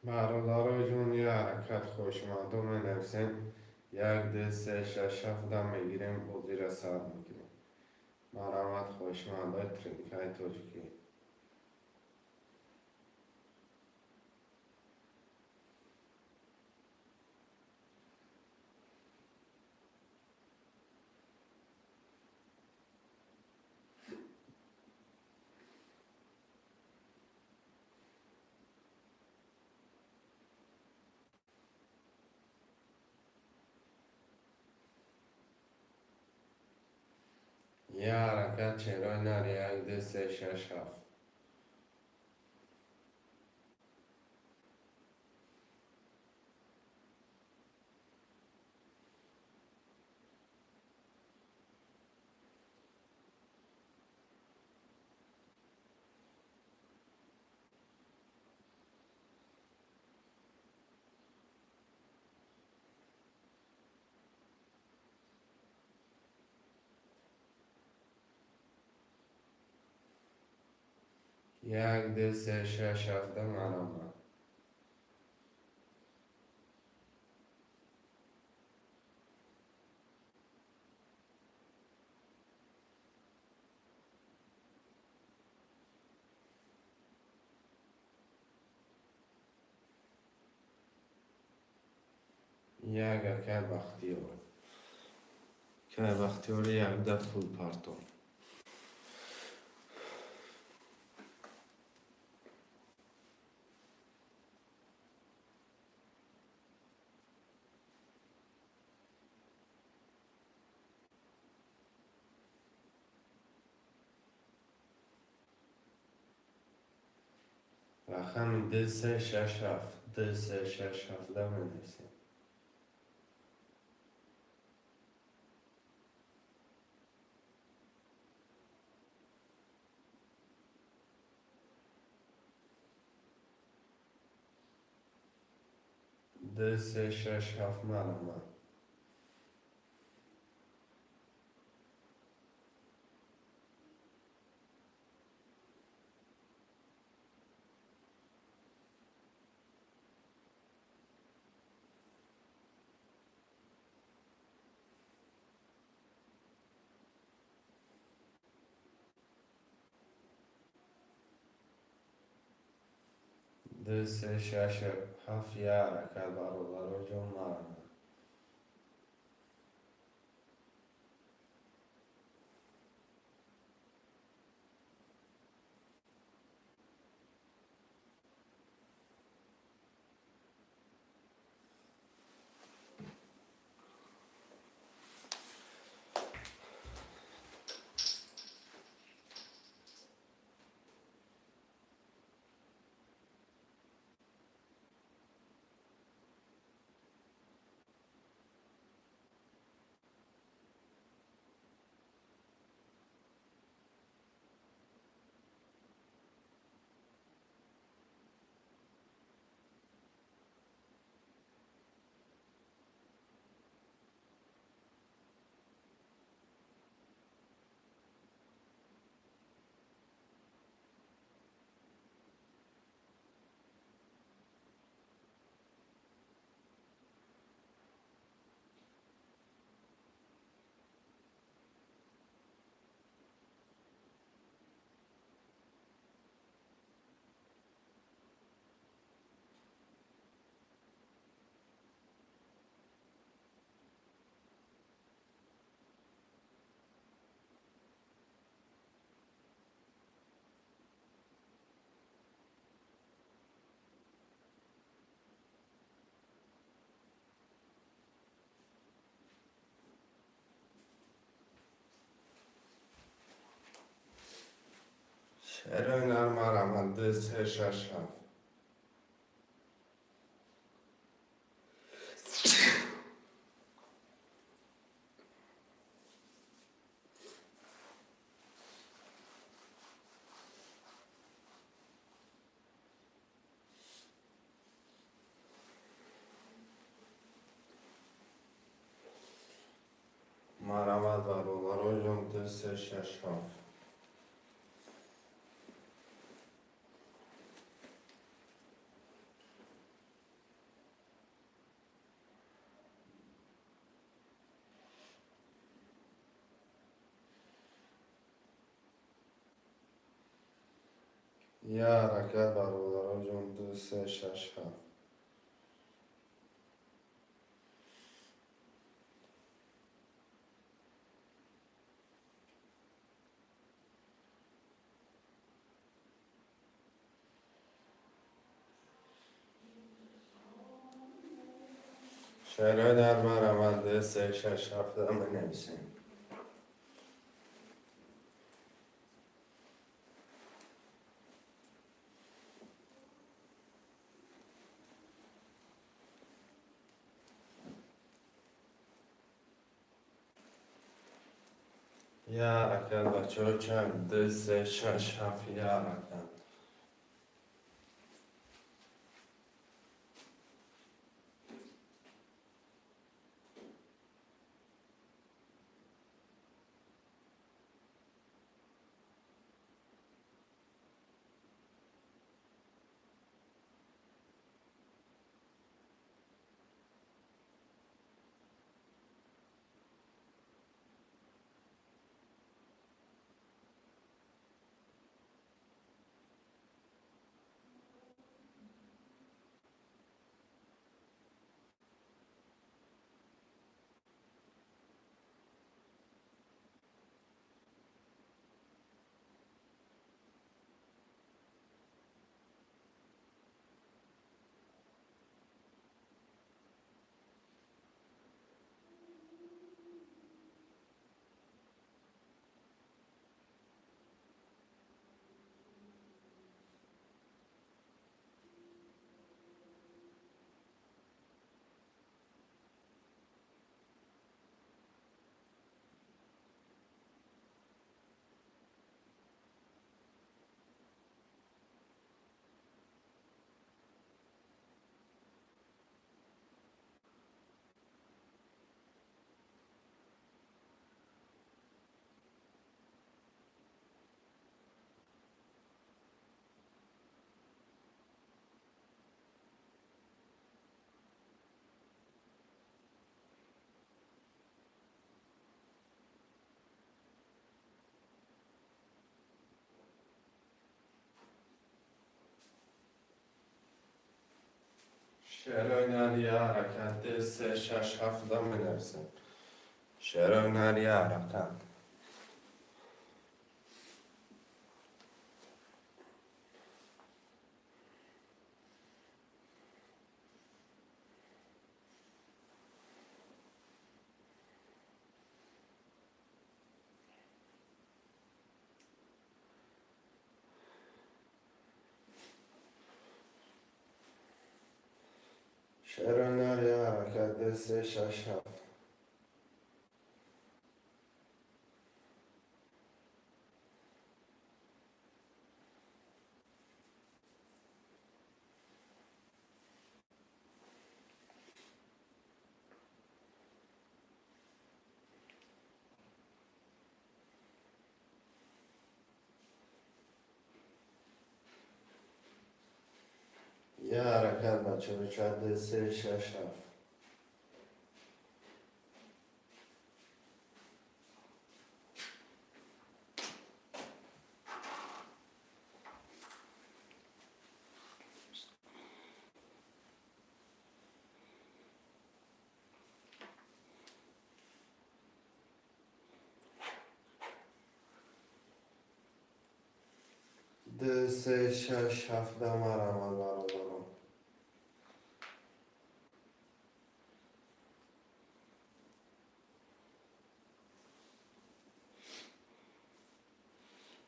برادرای جون یه حرکت خوشمند منویسیم. یک ده سه شش هفته میگیریم و زیر سر میگیریم. مرمت خوشمند های ترینکای توجکی. یه حرکت چرای نر یک ده سه شش هفت. یک ده سه شش هفته مرمت. یک اکر بختیار. که بختیار یک ده پول پارتون. رقم ده سه شش هفت. ده سه شش هفته منویسیم. ده سه شش هفت مرمت. 2 3 6 7 یه حرکت برابر جون مرمه. چرا اینا رو مرمه 2 3 6 7 مرمت برابر جون 2 3 6 7 یه حرکت برابر جون 2 3 6 7 چرا در مرمت 2 3 6 7 همه نمیسیم. یه حرکت بچه ها چند 2 3 6 7 یه حرکت شعرهای نری حرکت 3 6 7 دام بنویسیم. شعرهای نری حرکت شعرهای نری حرکت 3 6 7 یه حرکت بچه به چند 3 6 7 2 3 6 7 دام عمل برادرم.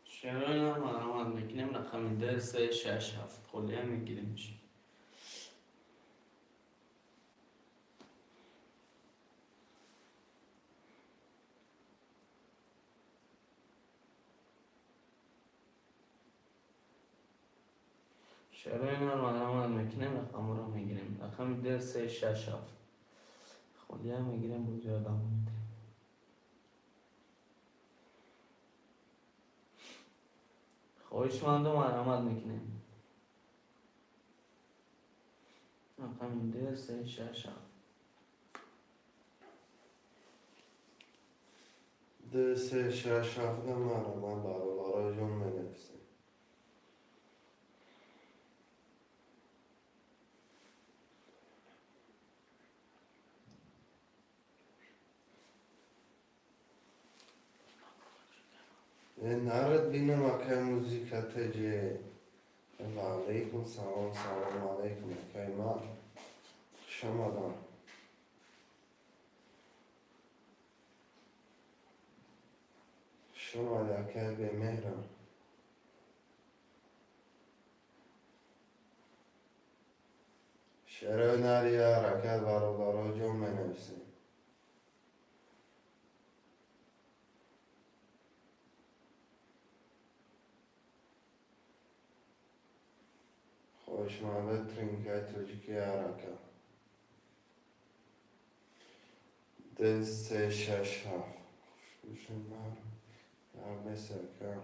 شعرهای نرم علامت میکنیم رقم 2 3 6 7 کلیه میگیریم چی شعرهای نرم علامت میکنیم رقم رو میگیریم رقم 2 3 6 7 کلیه میگیریم بود یادم میدیم خواهشمندم علامت میکنیم رقم 2 3 6 7
2 3 6 7 دام عمل برادرای جون بنویسیم. نرد بینم اکای موزیکا تجه و علیکم سلام سلام علیکم اکای مار شما دام شما اکای به مهرم شعرهای نری حرکت برادرای جون بنویسیم. خوشمنده ترینکای ترجیکی حرکت 2 3 6 7 خوشم من در مثل کن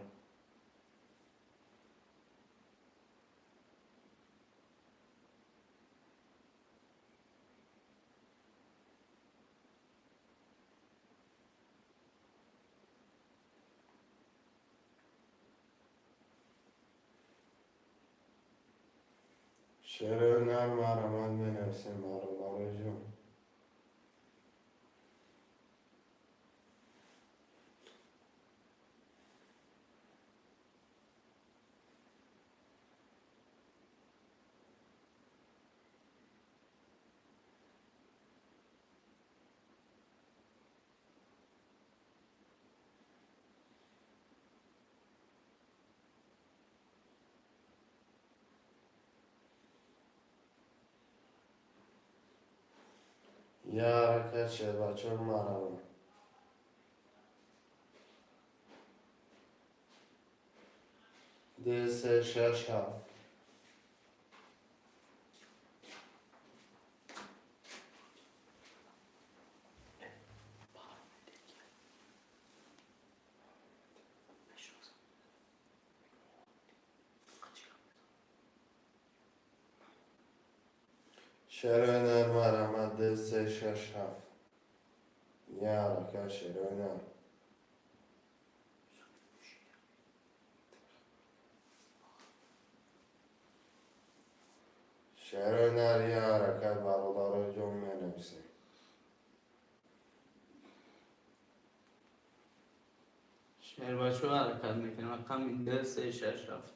شعرهای نرم عمل بنویسیم برادرای جون. یه حرکت شد بچه ها مرمون 2 3 6 7 شعرهای نرم عمل 2 3 6 7 یه حرکت شعرهای نرم شعر هنر یه حرکت برادر جان مینویسیم.
شعر بچه ها حرکت میکنه. رقم ده 367.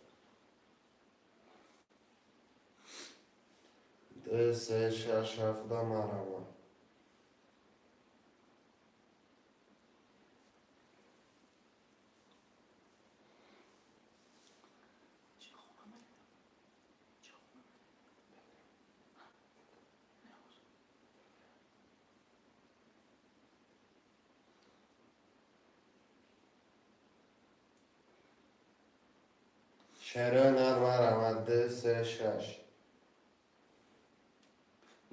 ده 367 مرمه. شعر هنر مرمه ده 36.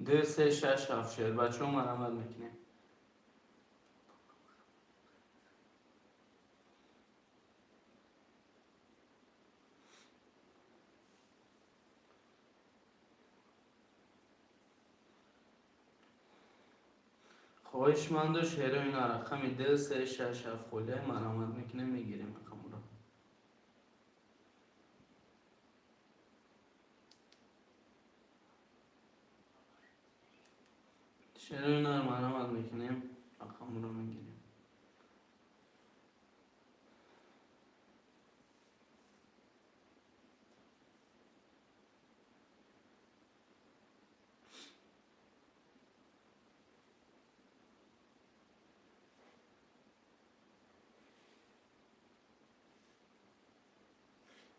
ده 367 شعر بچه ها مرمت میکنه. خواهشمند و شعر اینا رقم ده 367 خله مرمت میکنه میگیریم رقم رو. شعر اینا رو مرمت میکنیم رقم رو میگیریم.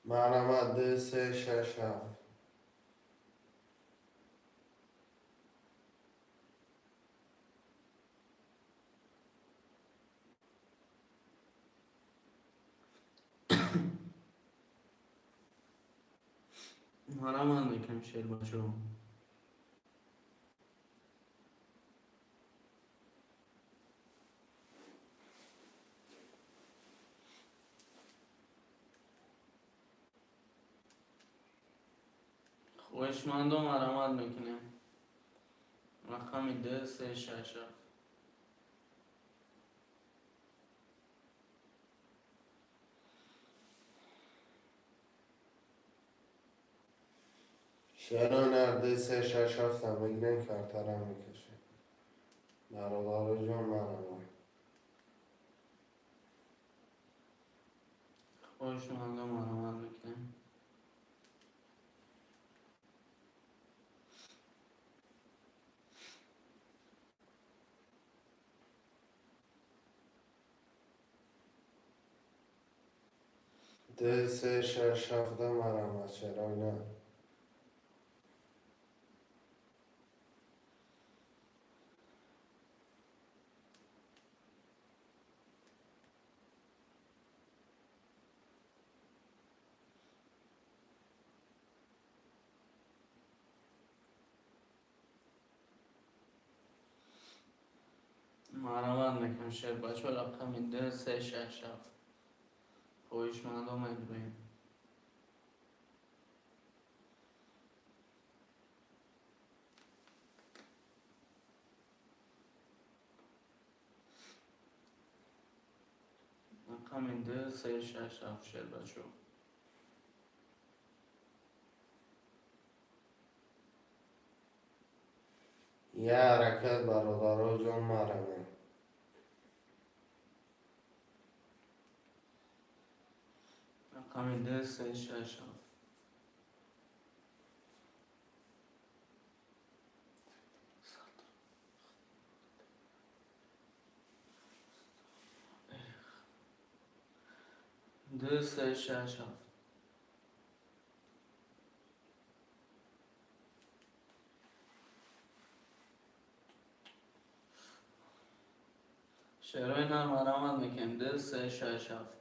مرمه ده 367.
مرمت میکنیم شعر بچه ها. خواهشمند و مرمت میکنیم رقم ده 367.
شعر هنر ده 367 هم بگیریم کرتر هم میکشیم. برادر جان مرمه.
خواهشمند و مرمت میکنیم.
ده 367 مرمه. چرا نه؟
مرمت میکنیم شعر بچه ها رقم ده 367. خواهشمند و مجبوریم. رقم ده 367 شعر بچه ها.
یه حرکت برادر جان مرمه.
رقم ده 367. ده 367. شعرهای نرم مرمت میکنیم ده 367.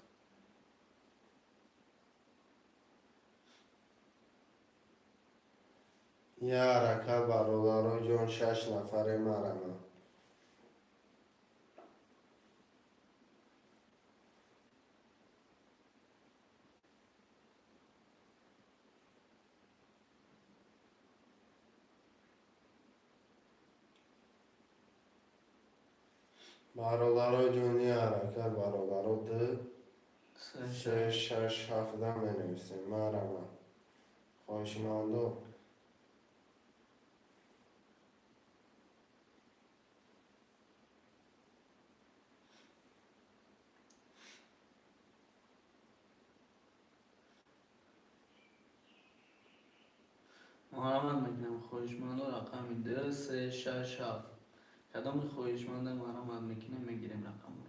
یه حرکت برادر جان 6 نفره مرمه. برادر جان یه حرکت برادر ده 367 می نویسیم مرمه. خواهشمندم.
مرحمت میکنم خواهشمند رقم 2367. کدام خواهشمند مرحمت میکنه میگیریم رقم رو.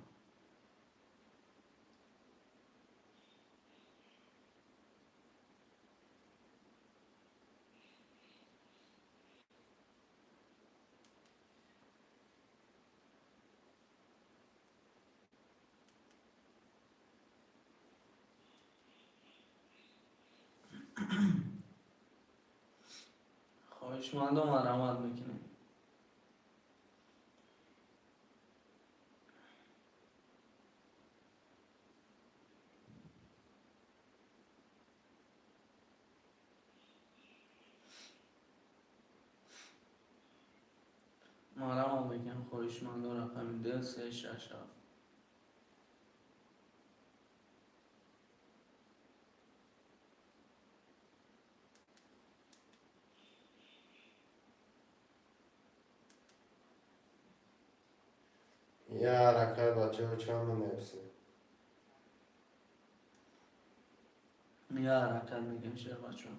خواهشمند مرحمت میکنه. مرحمت میکنم خواهشمند رقم 2367.
یه حرکت بچه ها چند بنویسه.
یه حرکت میگم شیر بچه ها.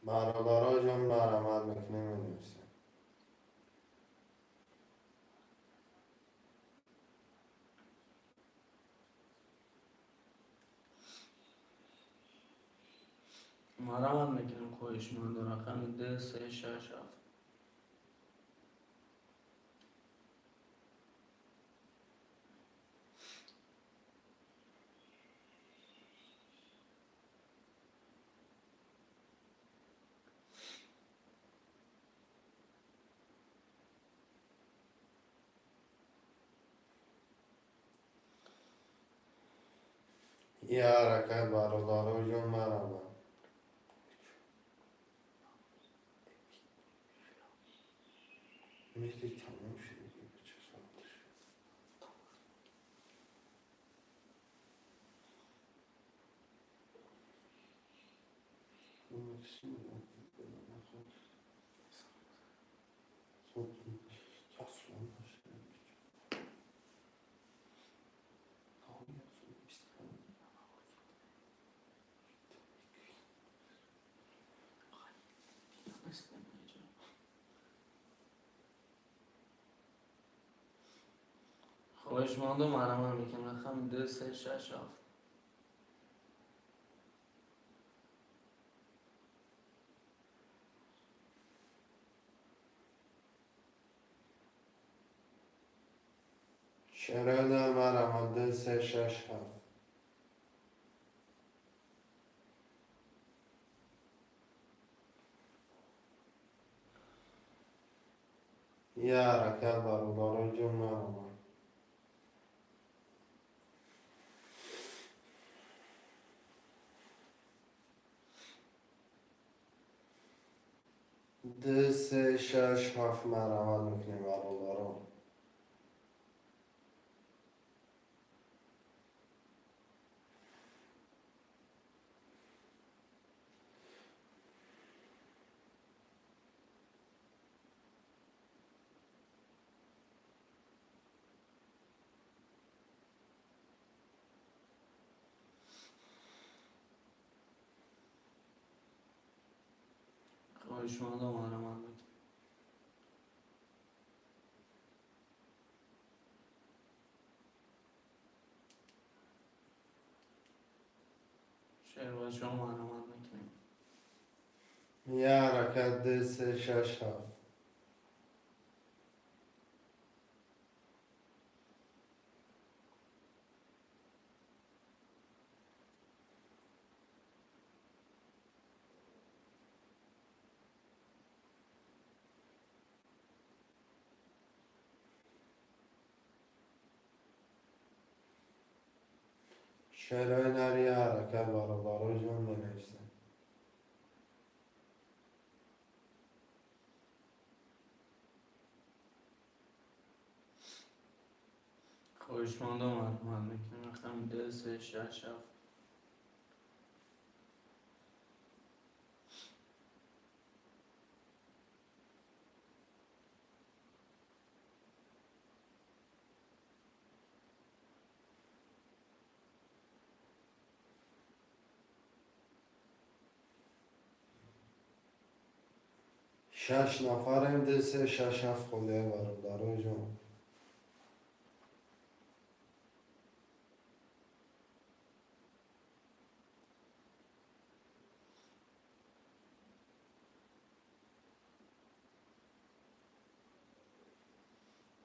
برادرها جان مرحمت میکنه بنویسه.
مرحمت میکنم خواهشمند رقم 2367.
یه حرکت برادرها جان مرحمت. میگه تمام شده که به چه ساعتش. اون مکسی میگم که بدن خود صوت کسران باشه. تمام یاسون بیستن.
خواهشمند مرحمت میکنم رقم 2367.
شرایط مرحمت ده 367. یه حرکت برادرها جان مرحمت. ده 367 مرحمت میکنه برادرها.
خواهشمند مرحمت میکنم. شیر بچه ها مرحمت میکنم.
یه حرکت ده 367. شرایط در یه حرکت برادرها جان بنویسه.
خواهشمند مرحمت میکنم رقم 2367.
6 نفریم ده 3 6 7 خونه برادرای جان.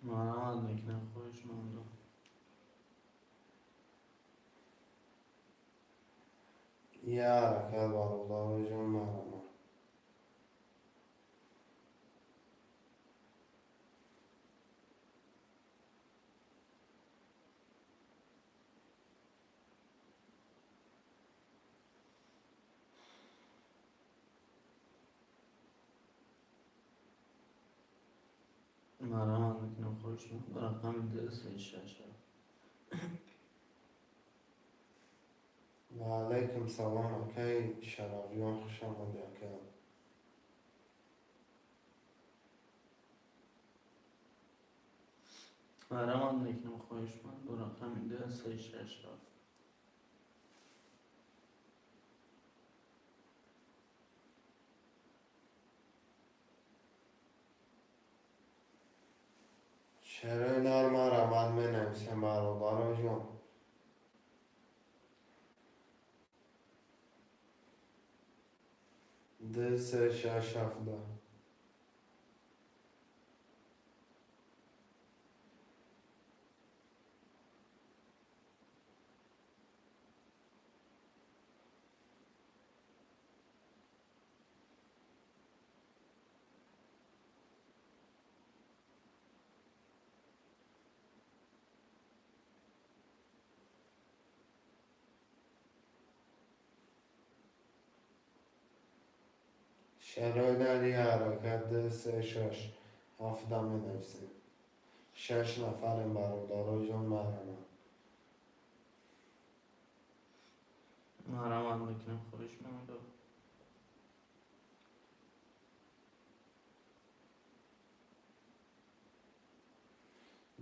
مرحمت میکنم خواهش مندم.
یه حرکت برادرای جان مرمه.
مرحمت میکنم خواهش مندم. رقم 236.
و علیکم سلام اکی شرافیان خوش آمده اکی.
مرحمت میکنم خواهش مندم. رقم 236.
چرا اینا رو من رمد می نویسیم برادرای جان. ده 3 6 7 ده. چرا در یه حرکت ده 3 6 7 ده می نویسیم. 6 نفریم برادرای جان مرمه.
مرحمت میکنم خواهش مندم.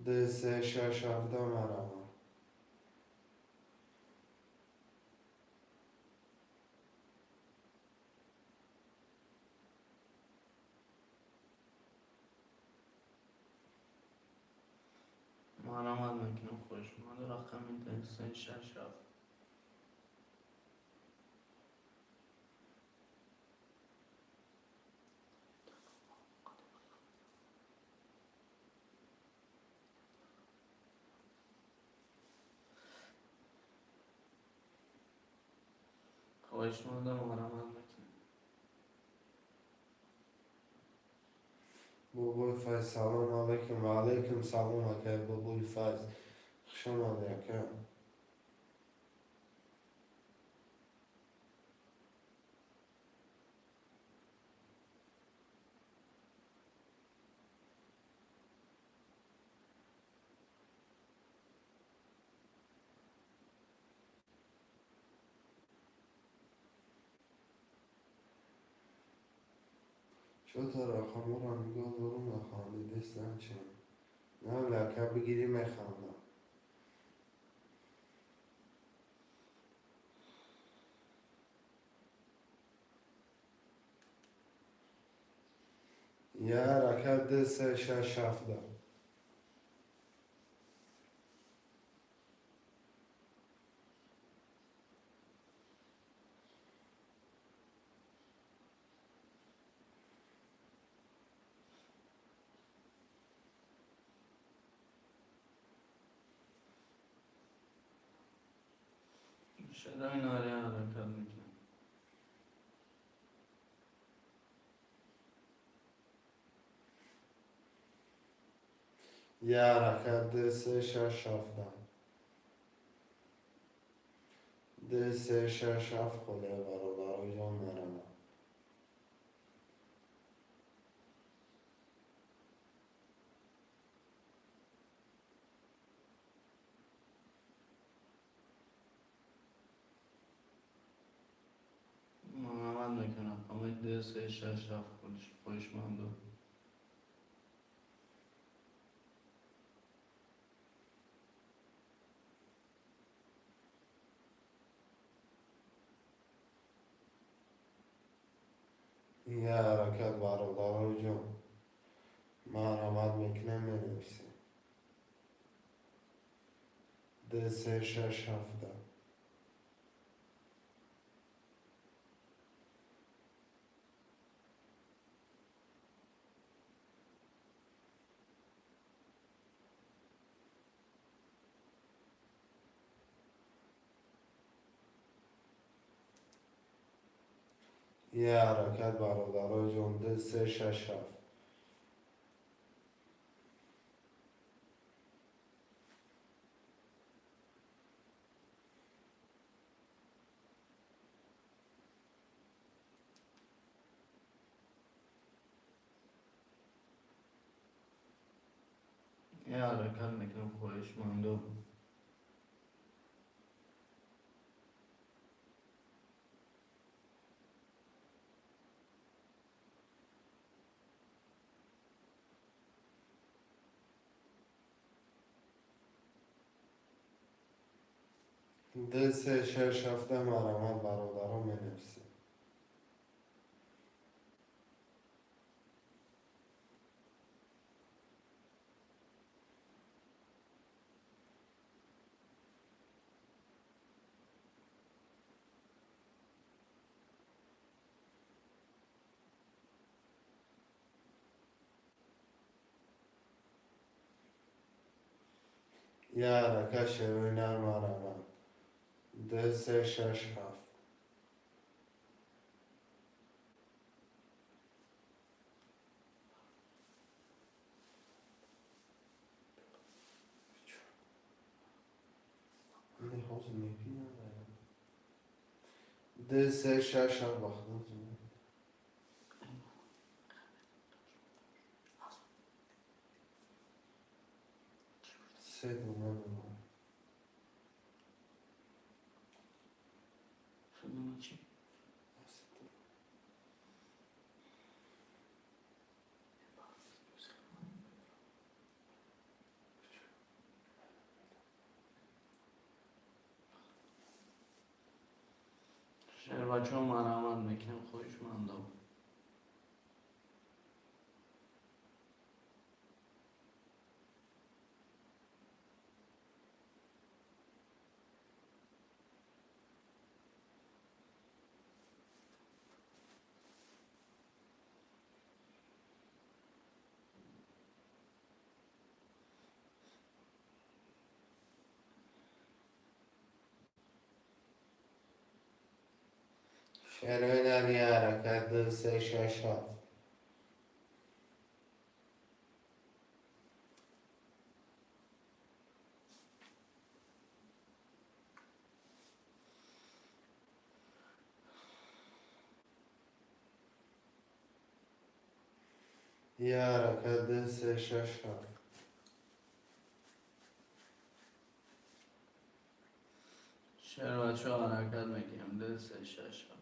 ده 3 6 7 ده مرمه.
مرحمت میکنم خواهش مندم. رقم 236. خواهش مندم. مرحمت میکنم.
بابای فیض سلام علیکم. و علیکم سلام اکی بابای فیض خوش آمده اکی. چطور رقم رو نگاه دارم نخوانده دستم چه؟ نه لکه بگیری میخوانده. یه حرکت ده 3 6 7 ده.
چرا اینا رو حرکت میکنم؟
یه حرکت ده 3 6 7 ده. ده 3 6 7 خونه برادرای جان مرمه.
مرحمت میکنم. رقم 236. خواهش مندم.
یه حرکت حرکت برادرای جان مرحمت میکنه مینویسیم. ده 3 6 7 یه حرکت برادرای جان ده 3 6 7
یه حرکت میکنم خواهش مندم.
ده 3 6 7 مرحمت برادران مینویسیم. یه حرکت شروع نر مرحمت ده 3 6 7 ده 3 6 7 وقت سه دونه
شدون چی؟ شهر بچه ها مرحمت میکنم خواهش مندم.
شروع نر یه حرکت ده 3 6 7 یه حرکت ده 3 6 7
شهر بچه ها حرکت میکنم ده 3 6 7.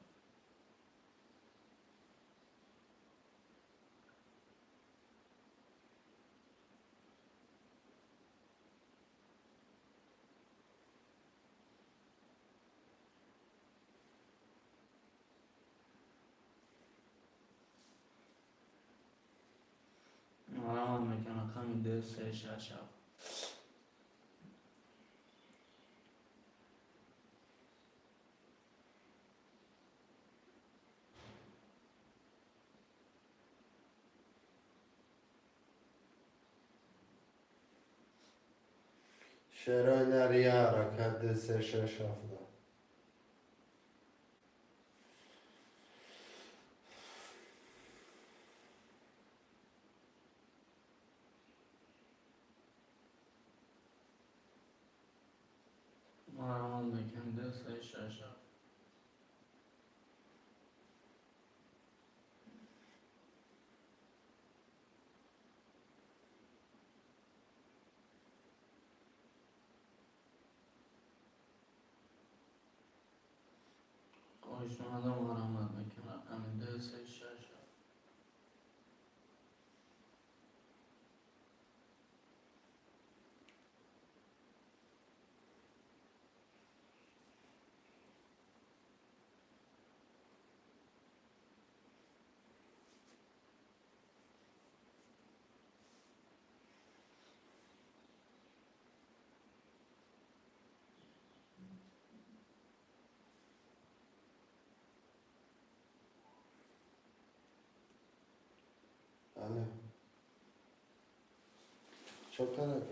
مرحمت میکنم همین ده 3 6 7.
شروع نر یه حرکت ده 3 6 7
مرحمت میکنم ده 3 6 7. خواهش مندم مرحمت میکنم همین ده 3 6 7.
بله. شکر.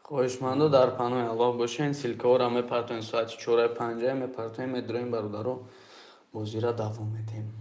хоҳишманду дар паноҳи аллоҳ бошен. Силкаҳоро мепартоем соати 4:50 мепартоем, медурем бародаро бозиро давом медиҳем.